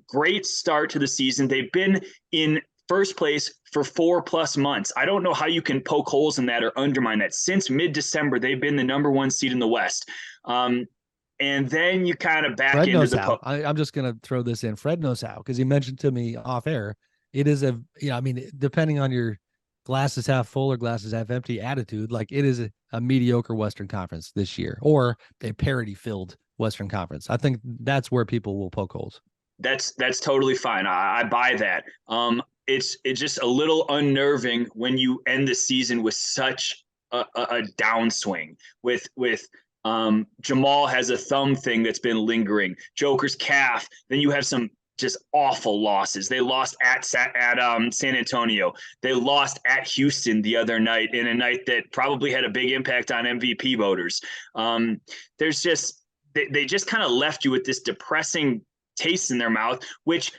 great start to the season. They've been in first place for 4+ months. I don't know how you can poke holes in that or undermine that. Since mid-December, they've been the number 1 seed in the West. And then you kind of back Fred into knows the how. I'm just going to throw this in. Fred knows how, because he mentioned to me off air, it is depending on your glasses half full or glasses half empty attitude, like it is a mediocre Western Conference this year, or a parity-filled Western Conference. I think that's where people will poke holes. That's totally fine. I buy that. It's just a little unnerving when you end the season with such a downswing. With Jamal has a thumb thing that's been lingering. Joker's calf. Then you have some just awful losses. They lost at San Antonio. They lost at Houston the other night, in a night that probably had a big impact on MVP voters. There's just they just kind of left you with this depressing taste in their mouth, which,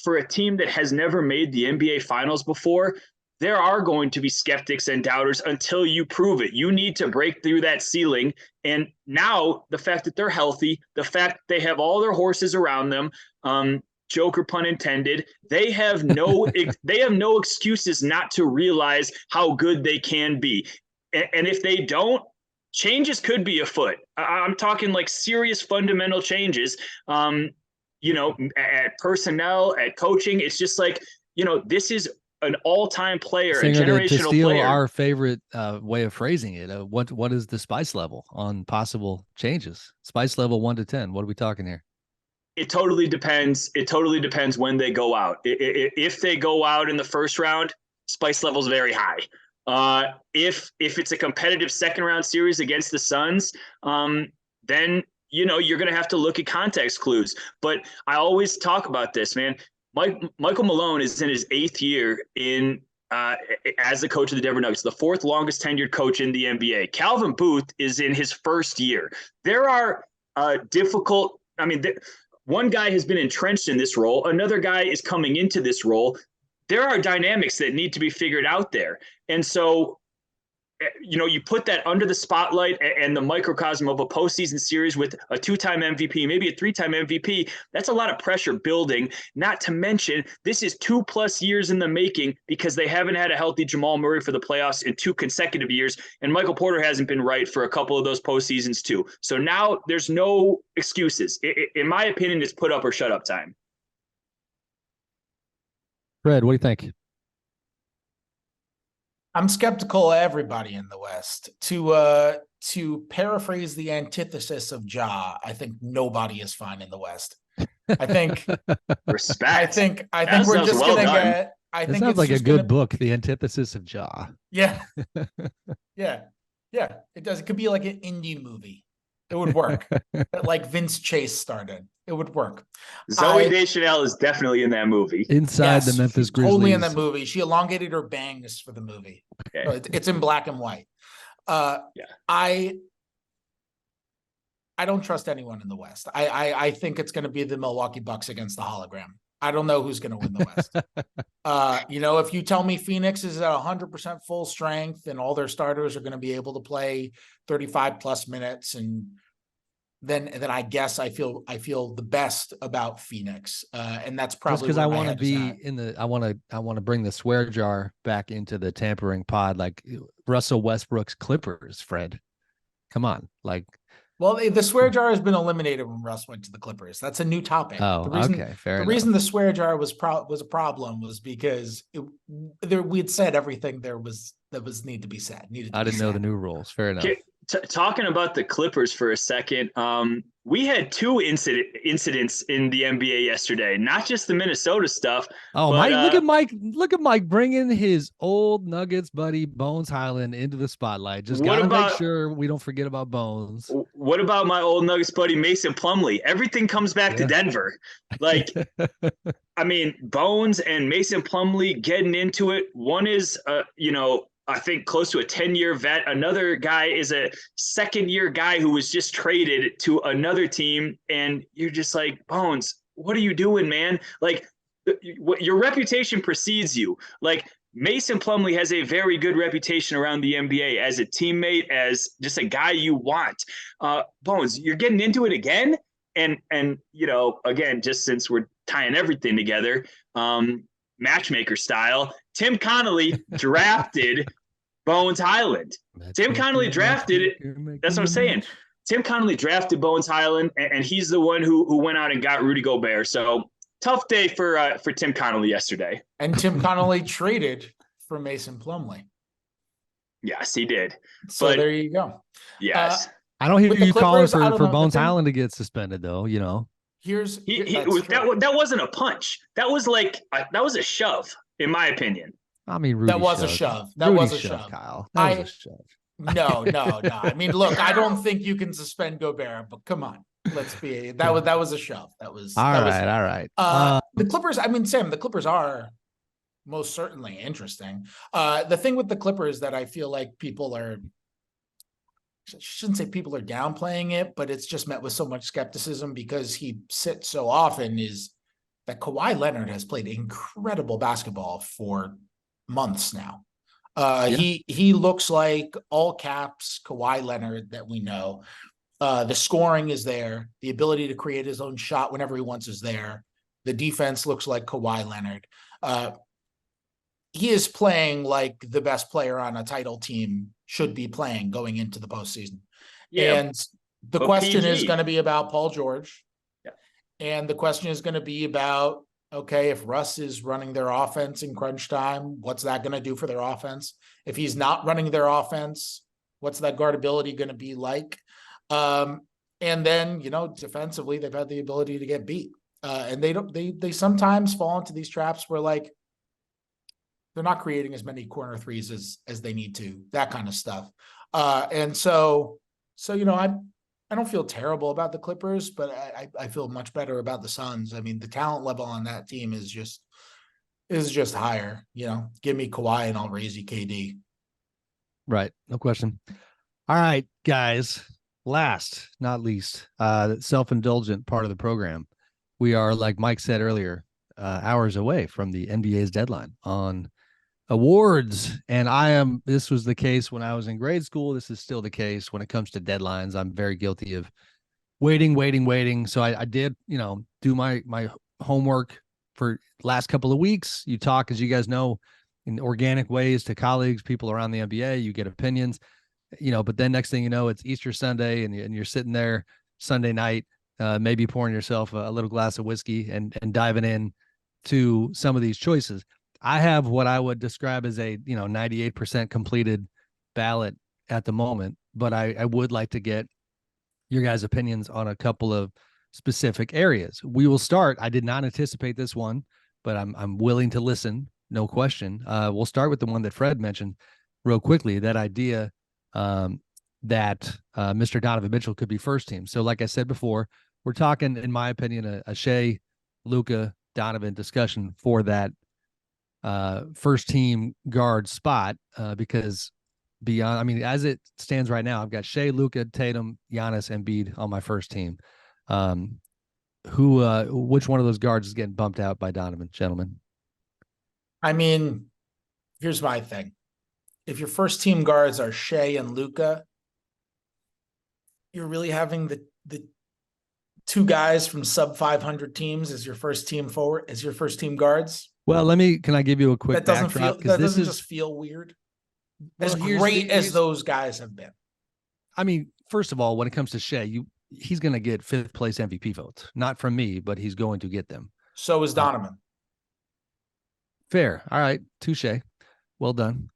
for a team that has never made the NBA Finals before, there are going to be skeptics and doubters until you prove it. You need to break through that ceiling. And now the fact that they're healthy, the fact they have all their horses around them, Joker pun intended, they have no excuses not to realize how good they can be. And if they don't, changes could be afoot. I'm talking like serious fundamental changes, at personnel, at coaching. It's just like, this is an all-time player, Singer, a generational to steal player. Our favorite way of phrasing it, what is the spice level on possible changes? Spice level 1 to 10. What are we talking here? It totally depends. It totally depends when they go out. If they go out in the first round, spice level is very high. If it's a competitive second round series against the Suns, then you're going to have to look at context clues. But I always talk about this, man. Michael Malone is in his 8th year as the coach of the Denver Nuggets, the 4th longest tenured coach in the NBA. Calvin Booth is in his 1st year. There are one guy has been entrenched in this role. Another guy is coming into this role. There are dynamics that need to be figured out there. And so, you put that under the spotlight and the microcosm of a postseason series with a 2-time MVP, maybe a 3-time MVP. That's a lot of pressure building, not to mention this is 2+ years in the making, because they haven't had a healthy Jamal Murray for the playoffs in 2 consecutive years. And Michael Porter hasn't been right for a couple of those postseasons too. So now there's no excuses. In my opinion, it's put up or shut up time. Fred, what do you think? I'm skeptical of everybody in the West. To paraphrase the antithesis of Ja, I think nobody is fine in the West. I think respect. I think we're just gonna get. I think it sounds like a good book, The Antithesis of Ja. Yeah, yeah. It does. It could be like an indie movie. It would work. Like Vince Chase started. It would work. Zooey Deschanel is definitely in that movie. Inside the Memphis Grizzlies. Totally in that movie. She elongated her bangs for the movie. Okay. It's in black and white. I don't trust anyone in the West. I think it's going to be the Milwaukee Bucks against the hologram. I don't know who's going to win the West. If you tell me Phoenix is at 100% full strength and all their starters are going to be able to play 35+ minutes, and then I guess I feel the best about Phoenix, and that's probably because I want to be I want to bring the swear jar back into the tampering pod, like Russell Westbrook's Clippers. Fred, come on, like. Well, the swear jar has been eliminated when Russ went to the Clippers. That's a new topic. Oh, okay, fair enough. The reason the swear jar was a problem was because we had said everything that was need to be said. I didn't know the new rules. Fair enough. Talking about the Clippers for a second, we had 2 incidents in the NBA yesterday, not just the Minnesota stuff. Oh, but, look at Mike bringing his old Nuggets buddy Bones Highland into the spotlight. Just gotta make sure we don't forget about Bones. What about my old Nuggets buddy Mason Plumlee? Everything comes back to Denver. Like, Bones and Mason Plumlee getting into it. One is, I think close to a 10-year vet. Another guy is a 2nd-year guy who was just traded to another team. And you're just like, Bones, what are you doing, man? Like, your reputation precedes you. Like, Mason Plumlee has a very good reputation around the NBA as a teammate, as just a guy you want. Bones, you're getting into it again. And again, just since we're tying everything together, matchmaker style, Tim Connolly drafted Bones Hyland. Tim Connolly drafted it. That's what I'm saying. Tim Connolly drafted Bones Hyland, and he's the one who went out and got Rudy Gobert. So tough day for Tim Connolly yesterday. And Tim Connolly traded for Mason Plumlee. Yes, he did. So there you go. Yes. I don't hear you calling for Bones Hyland to get suspended, though. That wasn't a punch. That was a shove, in my opinion. I mean, Rudy that was shoved. a shove. That Rudy was a shove, Kyle. That was a shove. No. I mean, look, I don't think you can suspend Gobert, but come on. That was a shove. All right. The Clippers, I mean, Sam, the Clippers are most certainly interesting. The thing with the Clippers that I feel like I shouldn't say people are downplaying it, but it's just met with so much skepticism because he sits so often, is that Kawhi Leonard has played incredible basketball for months now. He looks like all caps Kawhi Leonard that we know. The scoring is there. The ability to create his own shot whenever he wants is there. The defense looks like Kawhi Leonard. He is playing like the best player on a title team should be playing going into the postseason. Yeah, and the question is going to be about Paul George. Yeah. And the question is going to be about, okay, if Russ is running their offense in crunch time, what's that going to do for their offense? If he's not running their offense, what's that guardability going to be like? And then, defensively, they've had the ability to get beat. And they sometimes fall into these traps where, like, they're not creating as many corner threes as they need to, that kind of stuff. And so I don't feel terrible about the Clippers, but I feel much better about the Suns. I mean, the talent level on that team is just higher. Give me Kawhi and I'll raise you KD. Right. No question. All right, guys. Last, not least, self-indulgent part of the program. We are, like Mike said earlier, hours away from the NBA's deadline on awards. And this was the case when I was in grade school. This is still the case when it comes to deadlines. I'm very guilty of waiting. So I did, do my homework for last couple of weeks. You talk, as you guys know, in organic ways to colleagues, people around the NBA, you get opinions, but then next thing you know, it's Easter Sunday and you're sitting there Sunday night, maybe pouring yourself a little glass of whiskey and diving in to some of these choices. I have what I would describe as a 98% completed ballot at the moment, but I would like to get your guys' opinions on a couple of specific areas. We will start. I did not anticipate this one, but I'm willing to listen. No question. We'll start with the one that Fred mentioned real quickly. That idea that Mr. Donovan Mitchell could be first team. So, like I said before, we're talking, in my opinion, a Shai, Luka, Donovan discussion for that first team guard spot, because as it stands right now, I've got Shai, Luka, Tatum, Giannis, Embiid on my first team. Which one of those guards is getting bumped out by Donovan, gentlemen? I mean, here's my thing. If your first team guards are Shai and Luka, you're really having the two guys from sub 500 teams as your first team guards. Well, can I give you a quick backdrop? That doesn't just feel weird. As great as those guys have been. I mean, first of all, when it comes to Shai, he's going to get 5th place MVP votes. Not from me, but he's going to get them. So is Donovan. Fair. All right. Touche. Well done.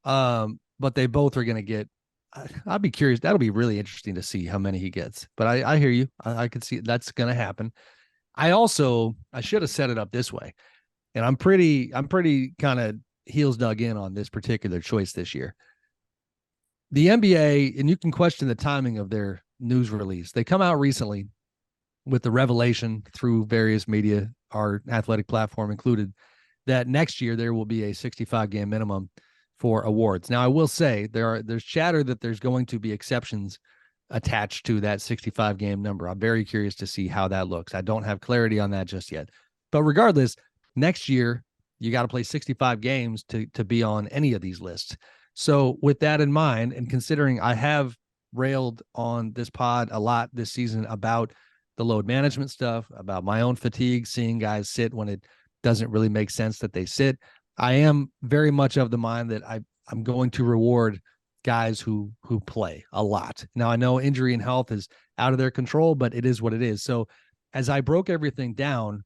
But they both are going to get, I'll be curious. That'll be really interesting to see how many he gets. But I hear you. I can see that's going to happen. I should have set it up this way. And I'm pretty kind of heels dug in on this particular choice this year. The NBA, and you can question the timing of their news release. They come out recently with the revelation through various media, our athletic platform included, that next year there will be a 65-game minimum for awards. Now, I will say there's chatter that there's going to be exceptions attached to that 65 game number. I'm very curious to see how that looks. I don't have clarity on that just yet. But regardless, next year, you got to play 65 games to be on any of these lists. So with that in mind, and considering I have railed on this pod a lot this season about the load management stuff, about my own fatigue, seeing guys sit when it doesn't really make sense that they sit, I am very much of the mind that I'm going to reward guys who play a lot. Now, I know injury and health is out of their control, but it is what it is. So as I broke everything down,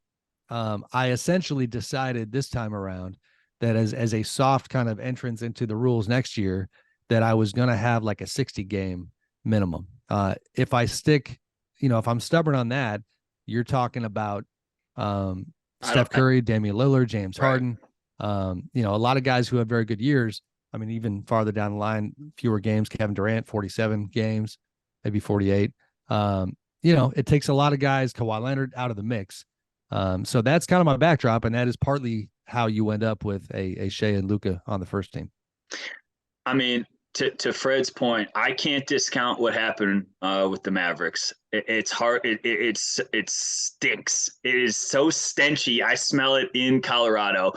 I essentially decided this time around that as a soft kind of entrance into the rules next year, that I was going to have like a 60 game minimum. If I stick, if I'm stubborn on that, you're talking about Steph Curry, Damian Lillard, James Harden, a lot of guys who have very good years. I mean, even farther down the line, fewer games, Kevin Durant, 47 games, maybe 48. It takes a lot of guys, Kawhi Leonard, out of the mix. So that's kind of my backdrop, and that is partly how you end up with a Shai and Luka on the first team. I mean, to Fred's point, I can't discount what happened with the Mavericks. It's hard. It stinks. It is so stenchy. I smell it in Colorado.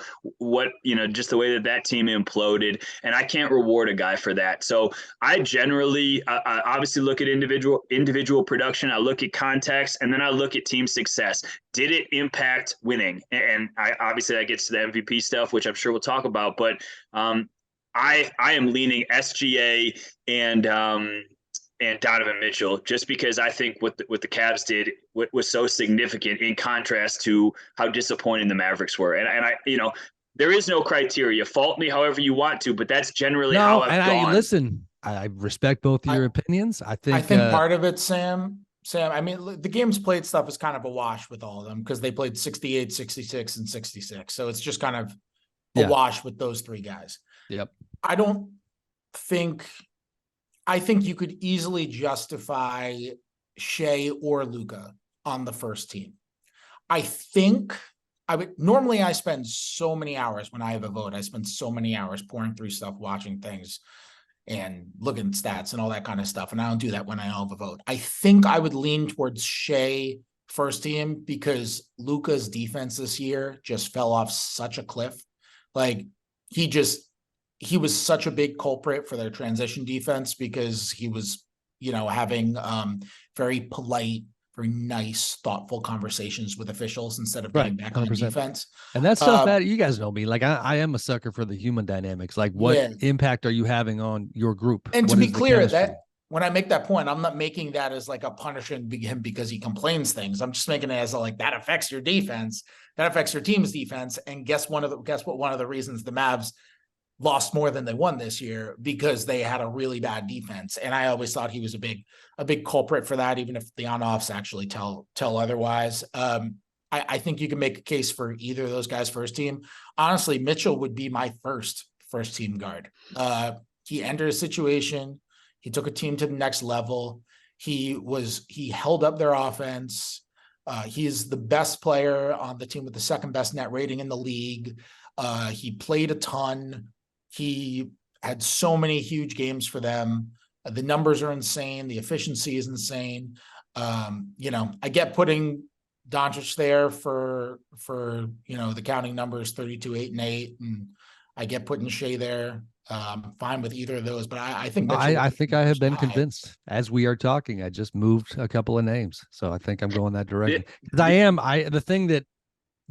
Just the way that team imploded, and I can't reward a guy for that. So I generally, I obviously look at individual production. I look at context, and then I look at team success. Did it impact winning? And obviously that gets to the MVP stuff, which I'm sure we'll talk about. But I am leaning SGA and Donovan Mitchell, just because I think what the Cavs did was so significant in contrast to how disappointing the Mavericks were. And I there is no criteria. Fault me however you want to, but that's generally how I've gone. I respect both of your opinions. I think part of it, Sam, I mean, the games played stuff is kind of a wash with all of them because they played 68, 66, and 66. So it's just kind of a wash with those three guys. Yep. I think you could easily justify Shai or Luka on the first team. I think normally I spend so many hours when I have a vote. I spend so many hours pouring through stuff, watching things and looking at stats and all that kind of stuff. And I don't do that when I have a vote. I think I would lean towards Shai first team because Luka's defense this year just fell off such a cliff. Like he was such a big culprit for their transition defense because he was, having very polite, very nice, thoughtful conversations with officials instead of getting back 100%. On defense. And that's stuff that you guys know me. Like I am a sucker for the human dynamics. Like what impact are you having on your group? And to be clear, that when I make that point, I'm not making that as like a punishing him because he complains things. I'm just making it as that affects your defense, that affects your team's defense. And guess what? One of the reasons the Mavs lost more than they won this year because they had a really bad defense. And I always thought he was a big culprit for that, even if the on-offs actually tell otherwise. I think you can make a case for either of those guys first team. Honestly, Mitchell would be my first team guard. He entered a situation. He took a team to the next level. He held up their offense. He's the best player on the team with the second best net rating in the league. He played a ton. He had so many huge games for them. The numbers are insane. The efficiency is insane. I get putting Doncic there for the counting numbers 32, 8, and 8. And I get putting Shai there. Fine with either of those, but I think I think I have been convinced as we are talking. I just moved a couple of names, so I think I'm going that direction. Because the thing that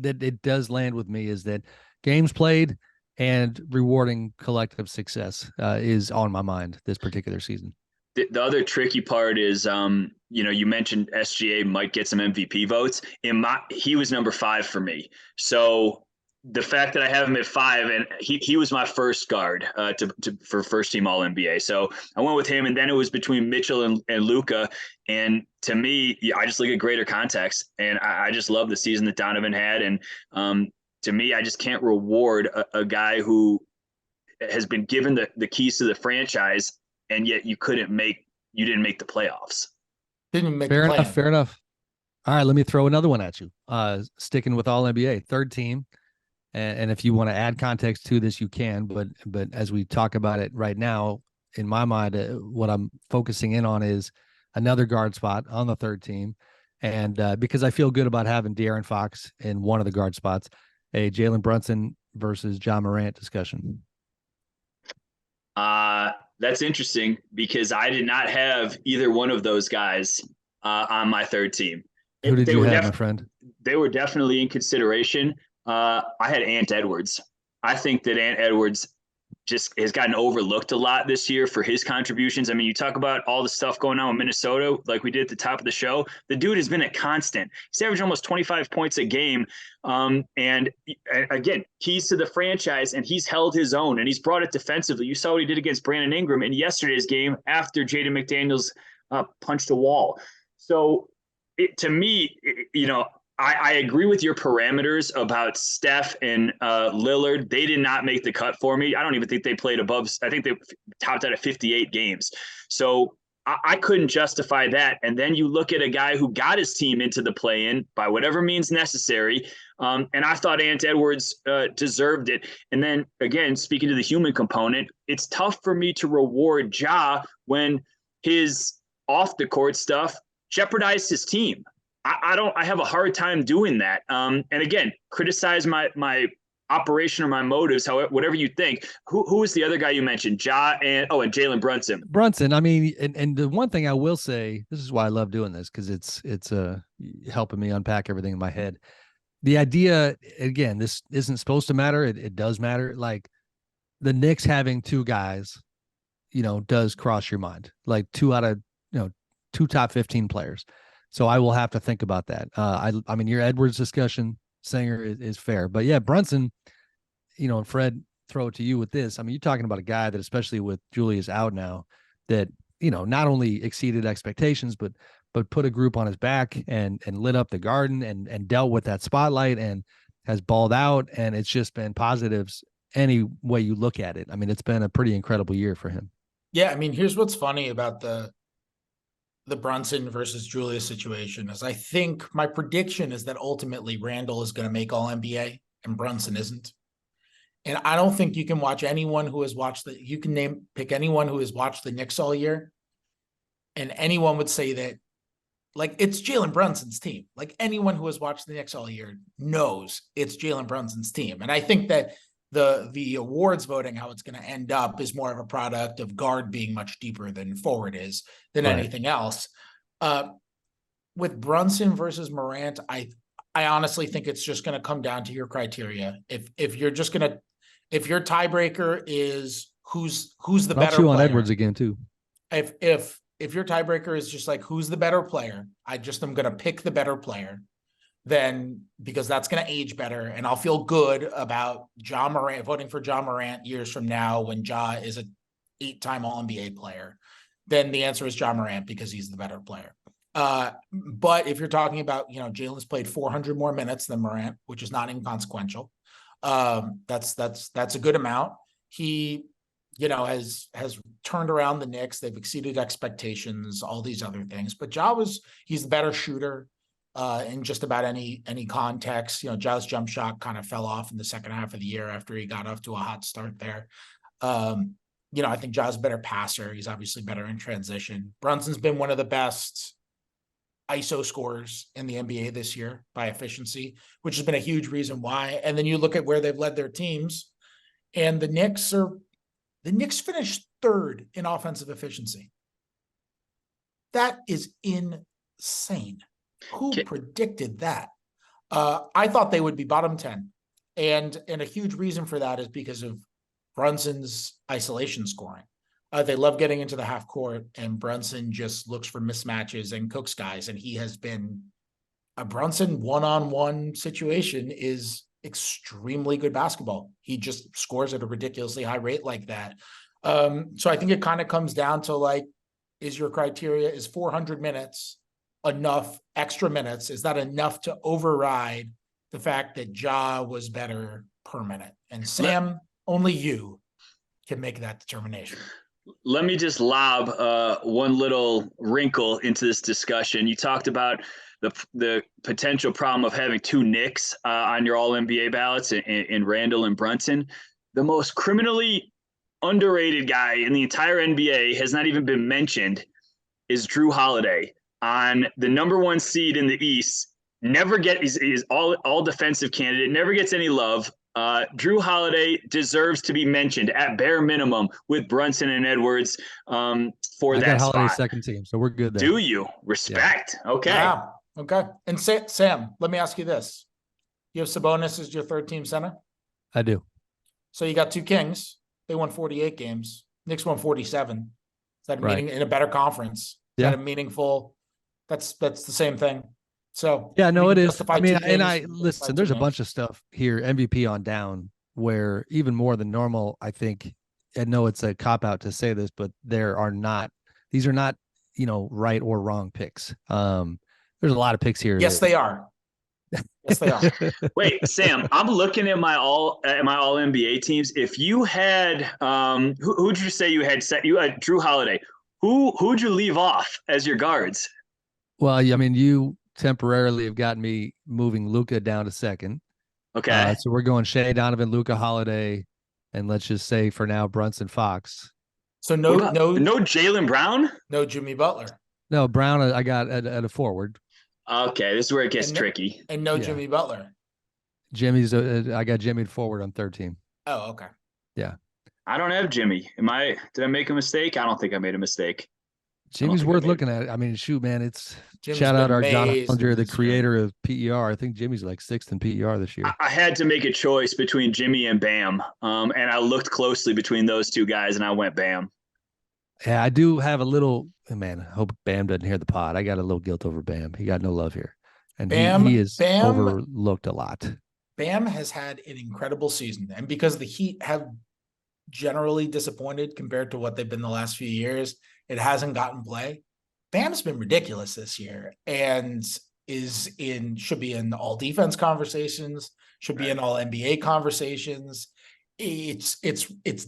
it does land with me is that games played and rewarding collective success is on my mind this particular season. The other tricky part is, you mentioned SGA might get some MVP votes. He was number 5 for me. So the fact that I have him at 5, and he was my first guard for first team All NBA. So I went with him, and then it was between Mitchell and Luka. And to me, I just look at greater context, and I just love the season that Donovan had. And to me, I just can't reward a guy who has been given the keys to the franchise, and yet you didn't make the playoffs. Fair enough. All right, let me throw another one at you. Sticking with All NBA, third team. And if you want to add context to this, you can. But as we talk about it right now, in my mind, what I'm focusing in on is another guard spot on the third team. And because I feel good about having De'Aaron Fox in one of the guard spots, a Jalen Brunson versus Ja Morant discussion. That's interesting because I did not have either one of those guys on my third team. Who did you have, my friend? They were definitely in consideration. I had Ant Edwards. I think that Ant Edwards just has gotten overlooked a lot this year for his contributions. I mean, you talk about all the stuff going on in Minnesota, like we did at the top of the show. The dude has been a constant. He's averaged almost 25 points a game. And again, keys to the franchise, and he's held his own, and he's brought it defensively. You saw what he did against Brandon Ingram in yesterday's game after Jaden McDaniels punched a wall. So to me, I agree with your parameters about Steph and Lillard. They did not make the cut for me. I don't even think they played above. I think they topped out at 58 games. So I couldn't justify that. And then you look at a guy who got his team into the play-in by whatever means necessary. And I thought Ant Edwards deserved it. And then, again, speaking to the human component, it's tough for me to reward Ja when his off-the-court stuff jeopardized his team. I have a hard time doing that. And again, criticize my operation or my motives, however, whatever you think. Who is the other guy you mentioned? Ja and Jalen Brunson. Brunson. I mean, and the one thing I will say, this is why I love doing this, because it's helping me unpack everything in my head. The idea, again, this isn't supposed to matter. It does matter. Like the Knicks having two guys, does cross your mind. Like two out of, two top 15 players. So I will have to think about that. I mean, your Edwards discussion, Singer, is fair. But yeah, Brunson, and Fred, throw it to you with this. I mean, you're talking about a guy that, especially with Julius out now, that, not only exceeded expectations, but put a group on his back and lit up the garden and dealt with that spotlight and has balled out. And it's just been positives any way you look at it. I mean, it's been a pretty incredible year for him. Yeah. I mean, here's what's funny about the Brunson versus Julius situation is I think my prediction is that ultimately Randall is going to make all NBA and Brunson isn't. And I don't think you can watch anyone who has watched pick anyone who has watched the Knicks all year. And anyone would say that like it's Jalen Brunson's team. Like anyone who has watched the Knicks all year knows it's Jalen Brunson's team. And I think that the awards voting, how it's going to end up is more of a product of guard being much deeper than forward is than anything else. With Brunson versus Morant, I honestly think it's just going to come down to your criteria. If your tiebreaker is who's the better player. On Edwards again too. If your tiebreaker is just like who's the better player, I'm going to pick the better player. Then because that's going to age better, and I'll feel good about Ja Morant, voting for Ja Morant years from now when Ja is an 8-time All-NBA player. Then the answer is Ja Morant because he's the better player. But if you're talking about, Jalen's played 400 more minutes than Morant, which is not inconsequential. That's a good amount. He, has turned around the Knicks. They've exceeded expectations, all these other things. But he's the better shooter. In just about any context. Ja's jump shot kind of fell off in the second half of the year after he got off to a hot start there. I think Ja's a better passer. He's obviously better in transition. Brunson's been one of the best ISO scorers in the NBA this year by efficiency, which has been a huge reason why. And then you look at where they've led their teams, and the Knicks finished third in offensive efficiency. That is insane. Who predicted that? I thought they would be bottom 10. And a huge reason for that is because of Brunson's isolation scoring. They love getting into the half court, and Brunson just looks for mismatches and cooks guys. And he has been a Brunson one-on-one situation is extremely good basketball. He just scores at a ridiculously high rate like that. So I think it kind of comes down to like, is your criteria, is 400 minutes enough extra minutes? Is that enough to override the fact that Ja was better per minute? And Sam, only you can make that determination. Let me just lob one little wrinkle into this discussion. You talked about the potential problem of having two Knicks on your All-NBA ballots in Randall and Brunson. The most criminally underrated guy in the entire NBA has not even been mentioned is Drew Holiday on the number 1 seed in the East. He's all defensive candidate, never gets any love. Drew Holiday deserves to be mentioned at bare minimum with Brunson and Edwards for I that got Holiday's spot. second team, so we're good there. Do you? Respect. Yeah. Okay. Yeah. Okay. And Sam, let me ask you this. You have Sabonis as your third team center? I do. So you got 2 Kings. They won 48 games. Knicks won 47. Is that meaning in a better conference? Is that a meaningful? That's the same thing. So yeah, no, it is. I mean, and I listen, there's a bunch of stuff here, MVP on down, where even more than normal, I think. I know it's a cop out to say this, but these are not, right or wrong picks. There's a lot of picks here. Yes, they are. Yes, they are. Wait, Sam, I'm looking at my all NBA teams. If you had, who'd you say you had set? You had Drew Holiday. Who'd you leave off as your guards? Well, I mean, you temporarily have gotten me moving Luka down to second. Okay. So we're going Shai, Donovan, Luka, Holiday, and let's just say for now Brunson, Fox. So no Jaylen Brown, no Jimmy Butler. No Brown. I got at a forward. Okay, this is where it gets tricky. And no Jimmy Butler. I got Jimmy forward on third team. Oh, okay. Yeah. I don't have Jimmy. Did I make a mistake? I don't think I made a mistake. Jimmy's worth looking at. I mean, shoot, man, Jimmy's shout out our John Hollinger, the creator of PER. I think Jimmy's like 6th in PER this year. I had to make a choice between Jimmy and Bam. And I looked closely between those 2 guys and I went Bam. Yeah, I do have a little, man, I hope Bam doesn't hear the pod. I got a little guilt over Bam. He got no love here. And he is overlooked a lot. Bam has had an incredible season. And because the Heat have generally disappointed compared to what they've been the last few years, it hasn't gotten play. Bam's been ridiculous this year and should be in all defense conversations, should be in all NBA conversations. It's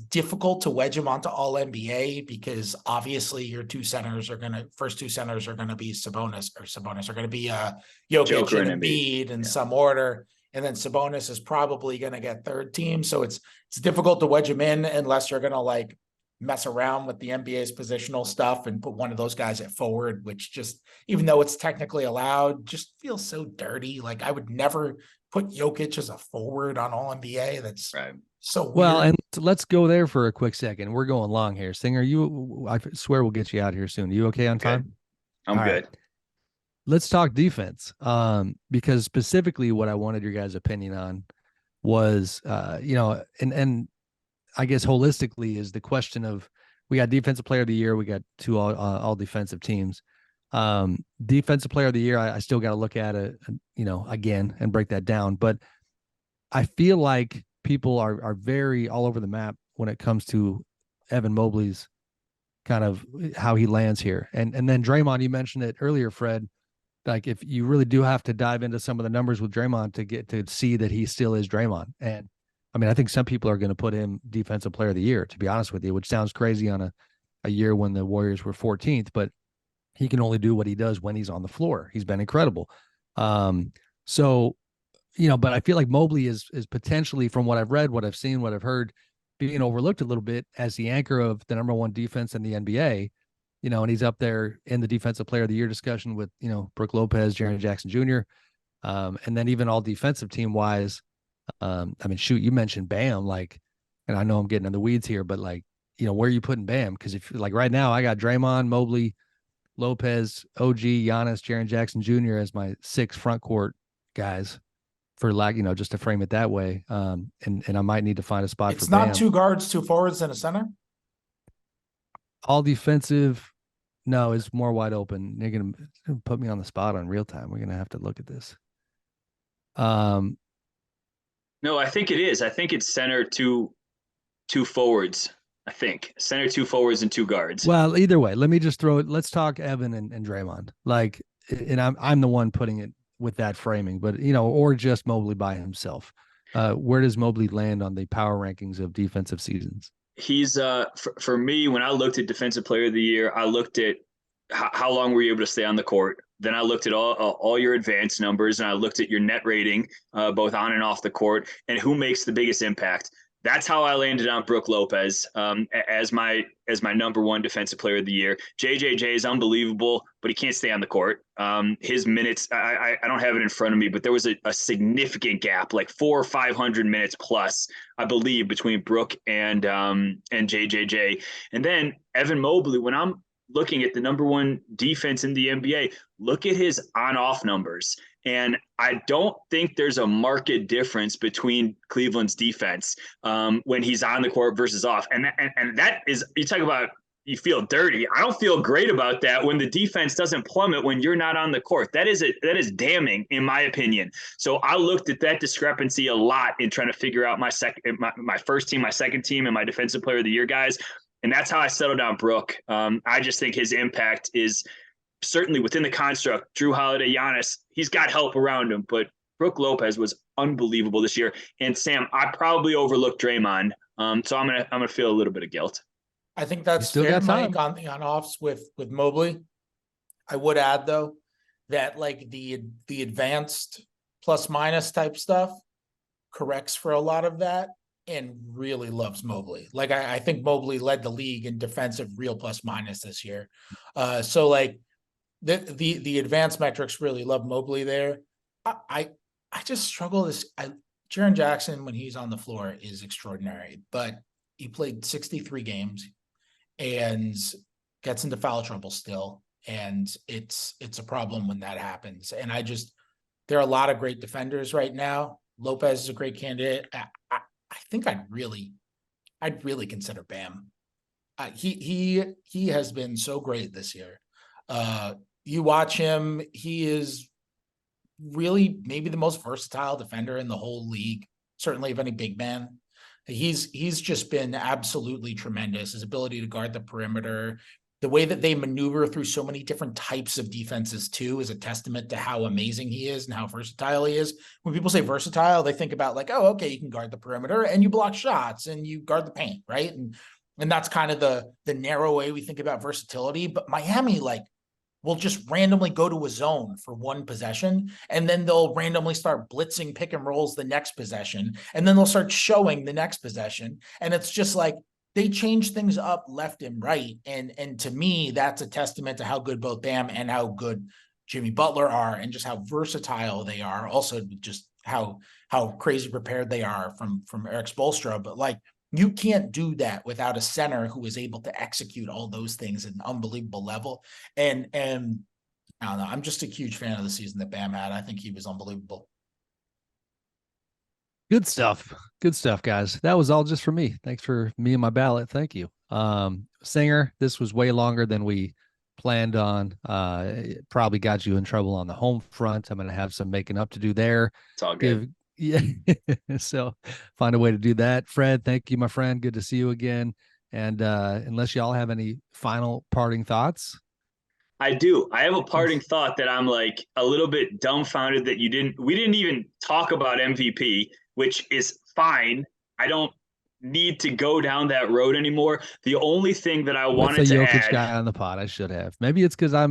difficult to wedge him onto all NBA because obviously your first two centers are going to be Sabonis are going to be Jokic and Embiid in some order. And then Sabonis is probably going to get third team. So it's difficult to wedge him in unless you're going to mess around with the NBA's positional stuff and put one of those guys at forward, which just, even though it's technically allowed, just feels so dirty. I would never put Jokic as a forward on all NBA. That's right. So weird. Well, and let's go there for a quick second. We're going long here. Singer, I swear we'll get you out here soon. You okay on time? I'm all good. Right. Let's talk defense. Because specifically what I wanted your guys' opinion on was, and I guess holistically is the question of, we got defensive player of the year. We got 2 all defensive teams. Defensive player of the year, I still got to look at it, again and break that down. But I feel like people are very all over the map when it comes to Evan Mobley's kind of how he lands here. And then Draymond, you mentioned it earlier, Fred, if you really do have to dive into some of the numbers with Draymond to get to see that he still is Draymond. And I mean, I think some people are going to put him defensive player of the year, to be honest with you, which sounds crazy on a year when the Warriors were 14th, but he can only do what he does when he's on the floor. He's been incredible. So, but I feel like Mobley is potentially, from what I've read, what I've seen, what I've heard, being overlooked a little bit as the anchor of the number 1 defense in the NBA, and he's up there in the defensive player of the year discussion with, Brook Lopez, Jaren Jackson Jr. And then even all defensive team wise, I mean, shoot, you mentioned Bam, and I know I'm getting in the weeds here, but where are you putting Bam? Because if right now I got Draymond, Mobley, Lopez, OG, Giannis, Jaren Jackson Jr. as my 6 front court guys, for just to frame it that way. And I might need to find a spot for Bam. It's not 2 guards, 2 forwards, and a center. All defensive. No, it's more wide open. You're going to put me on the spot on real time. We're going to have to look at this. No, I think it is. I think it's center, two forwards. I think center, 2 forwards, and 2 guards. Well, either way, let me just throw it. Let's talk Evan and Draymond. And I'm the one putting it with that framing, but or just Mobley by himself. Where does Mobley land on the power rankings of defensive seasons? He's for me, when I looked at defensive player of the year, I looked at how long were you able to stay on the court. Then I looked at all your advanced numbers, and I looked at your net rating, both on and off the court, and who makes the biggest impact. that's how I landed on Brook Lopez as my number one defensive player of the year. JJJ is unbelievable, but he can't stay on the court. His minutes, I don't have it in front of me, but there was a significant gap, like 400 or 500 minutes plus, I believe, between Brook and JJJ. And then Evan Mobley, when I'm looking at the number one defense in the NBA, look at his on-off numbers. And I don't think there's a marked difference between Cleveland's defense when he's on the court versus off. And that is, you talk about, you feel dirty. I don't feel great about that when the defense doesn't plummet when you're not on the court. That is damning, in my opinion. So I looked at that discrepancy a lot in trying to figure out my first team, my second team, and my defensive player of the year guys. And that's how I settled on Brook. I just think his impact is certainly within the construct. Drew Holiday, Giannis, he's got help around him, but Brook Lopez was unbelievable this year. And Sam, I probably overlooked Draymond, so I'm gonna feel a little bit of guilt. I think that's fair, Mike, on the on-offs with Mobley. I would add though that like the advanced plus minus type stuff corrects for a lot of that and really loves Mobley. Like I think Mobley led the league in defensive real plus minus this year. So like the advanced metrics really love Mobley there. I just struggle Jaren Jackson, when he's on the floor, is extraordinary, but he played 63 games and gets into foul trouble still. And it's a problem when that happens. And there are a lot of great defenders right now. Lopez is a great candidate. I think I'd really consider Bam. He has been so great this year. You watch him, he is really maybe the most versatile defender in the whole league, certainly of any big man. He's just been absolutely tremendous. His ability to guard the perimeter, the way that they maneuver through so many different types of defenses too, is a testament to how amazing he is and how versatile he is. When people say versatile, they think about like, oh, okay, you can guard the perimeter and you block shots and you guard the paint, right? And that's kind of the narrow way we think about versatility. But Miami, like, will just randomly go to a zone for one possession, and then they'll randomly start blitzing pick and rolls the next possession, and then they'll start showing the next possession. And it's just like they change things up left and right. And to me, that's a testament to how good both Bam and how good Jimmy Butler are, and just how versatile they are. Also, just how crazy prepared they are from Eric Spoelstra. But like, you can't do that without a center who is able to execute all those things at an unbelievable level. And I don't know, I'm just a huge fan of the season that Bam had. I think he was unbelievable. Good stuff. Good stuff, guys. That was all just for me. Thanks for me and my ballot. Thank you. Singer, this was way longer than we planned on. It probably got you in trouble on the home front. I'm going to have some making up to do there. It's all good. Yeah. So find a way to do that. Fred, thank you, my friend. Good to see you again. And unless y'all have any final parting thoughts. I do. I have a parting thought that I'm like a little bit dumbfounded that we didn't even talk about MVP, which is fine. I don't need to go down that road anymore. The only thing that I wanted to Jokic add, guy on the pod, I should have. Maybe it's because I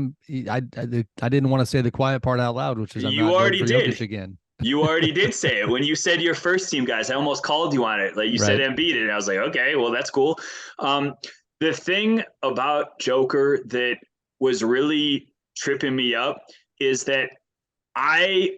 didn't want to say the quiet part out loud, which is I'm not already voting for did Jokic again. You already did say it when you said your first team guys. I almost called you on it. Like you said Embiid, and I was like, okay, well, that's cool. The thing about Joker that was really tripping me up is that I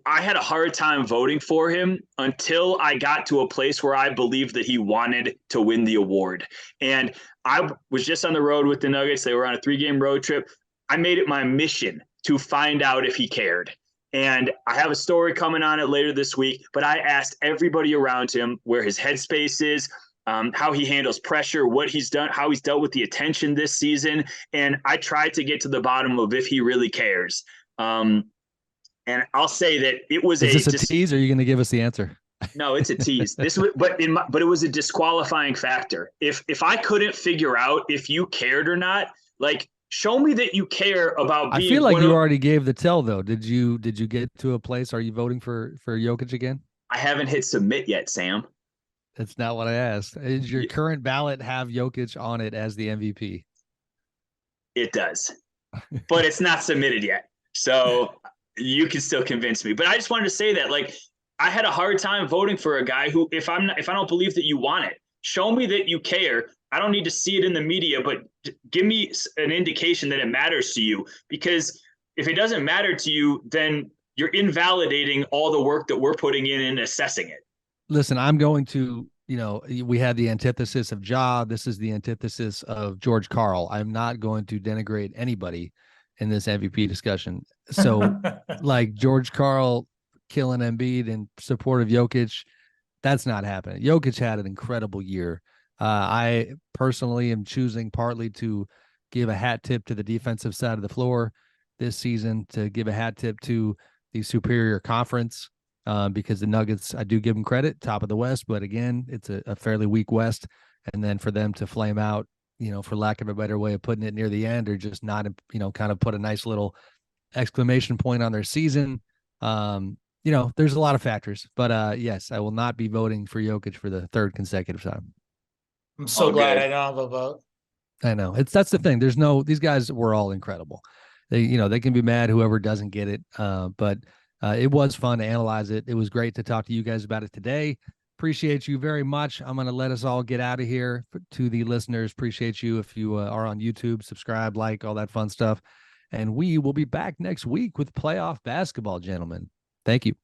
had a hard time voting for him until I got to a place where I believed that he wanted to win the award. And I was just on the road with the Nuggets. They were on a 3-game road trip. I made it my mission to find out if he cared. And I have a story coming on it later this week, but I asked everybody around him where his headspace is, how he handles pressure, what he's done, how he's dealt with the attention this season. And I tried to get to the bottom of if he really cares. And I'll say that it was Is this a tease, or are you going to give us the answer? No, it's a tease. But it was a disqualifying factor. If I couldn't figure out if you cared or not, like, show me that you care about being. I feel like you already gave the tell, though. Did you get to a place? Are you voting for Jokic again? I haven't hit submit yet, Sam. That's not what I asked. Does your current ballot have Jokic on it as the MVP? It does, but it's not submitted yet. So you can still convince me. But I just wanted to say that, like, I had a hard time voting for a guy who, if I don't believe that you want it, show me that you care. I don't need to see it in the media, but give me an indication that it matters to you. Because if it doesn't matter to you, then you're invalidating all the work that we're putting in assessing it. Listen, I'm going to, we had the antithesis of Ja. This is the antithesis of George Karl. I'm not going to denigrate anybody in this MVP discussion. So like George Karl killing Embiid in support of Jokic, that's not happening. Jokic had an incredible year. I personally am choosing partly to give a hat tip to the defensive side of the floor this season, to give a hat tip to the superior conference, because the Nuggets, I do give them credit, top of the West, but again, it's a fairly weak West. And then for them to flame out, for lack of a better way of putting it, near the end, or just not, kind of put a nice little exclamation point on their season. There's a lot of factors, but yes, I will not be voting for Jokic for the third consecutive time. I'm so glad I don't have a vote. I know that's the thing. These guys were all incredible. They can be mad whoever doesn't get it. But it was fun to analyze it. It was great to talk to you guys about it today. Appreciate you very much. I'm going to let us all get out of here. To the listeners, appreciate you. If you are on YouTube, subscribe, like, all that fun stuff. And we will be back next week with playoff basketball, gentlemen. Thank you.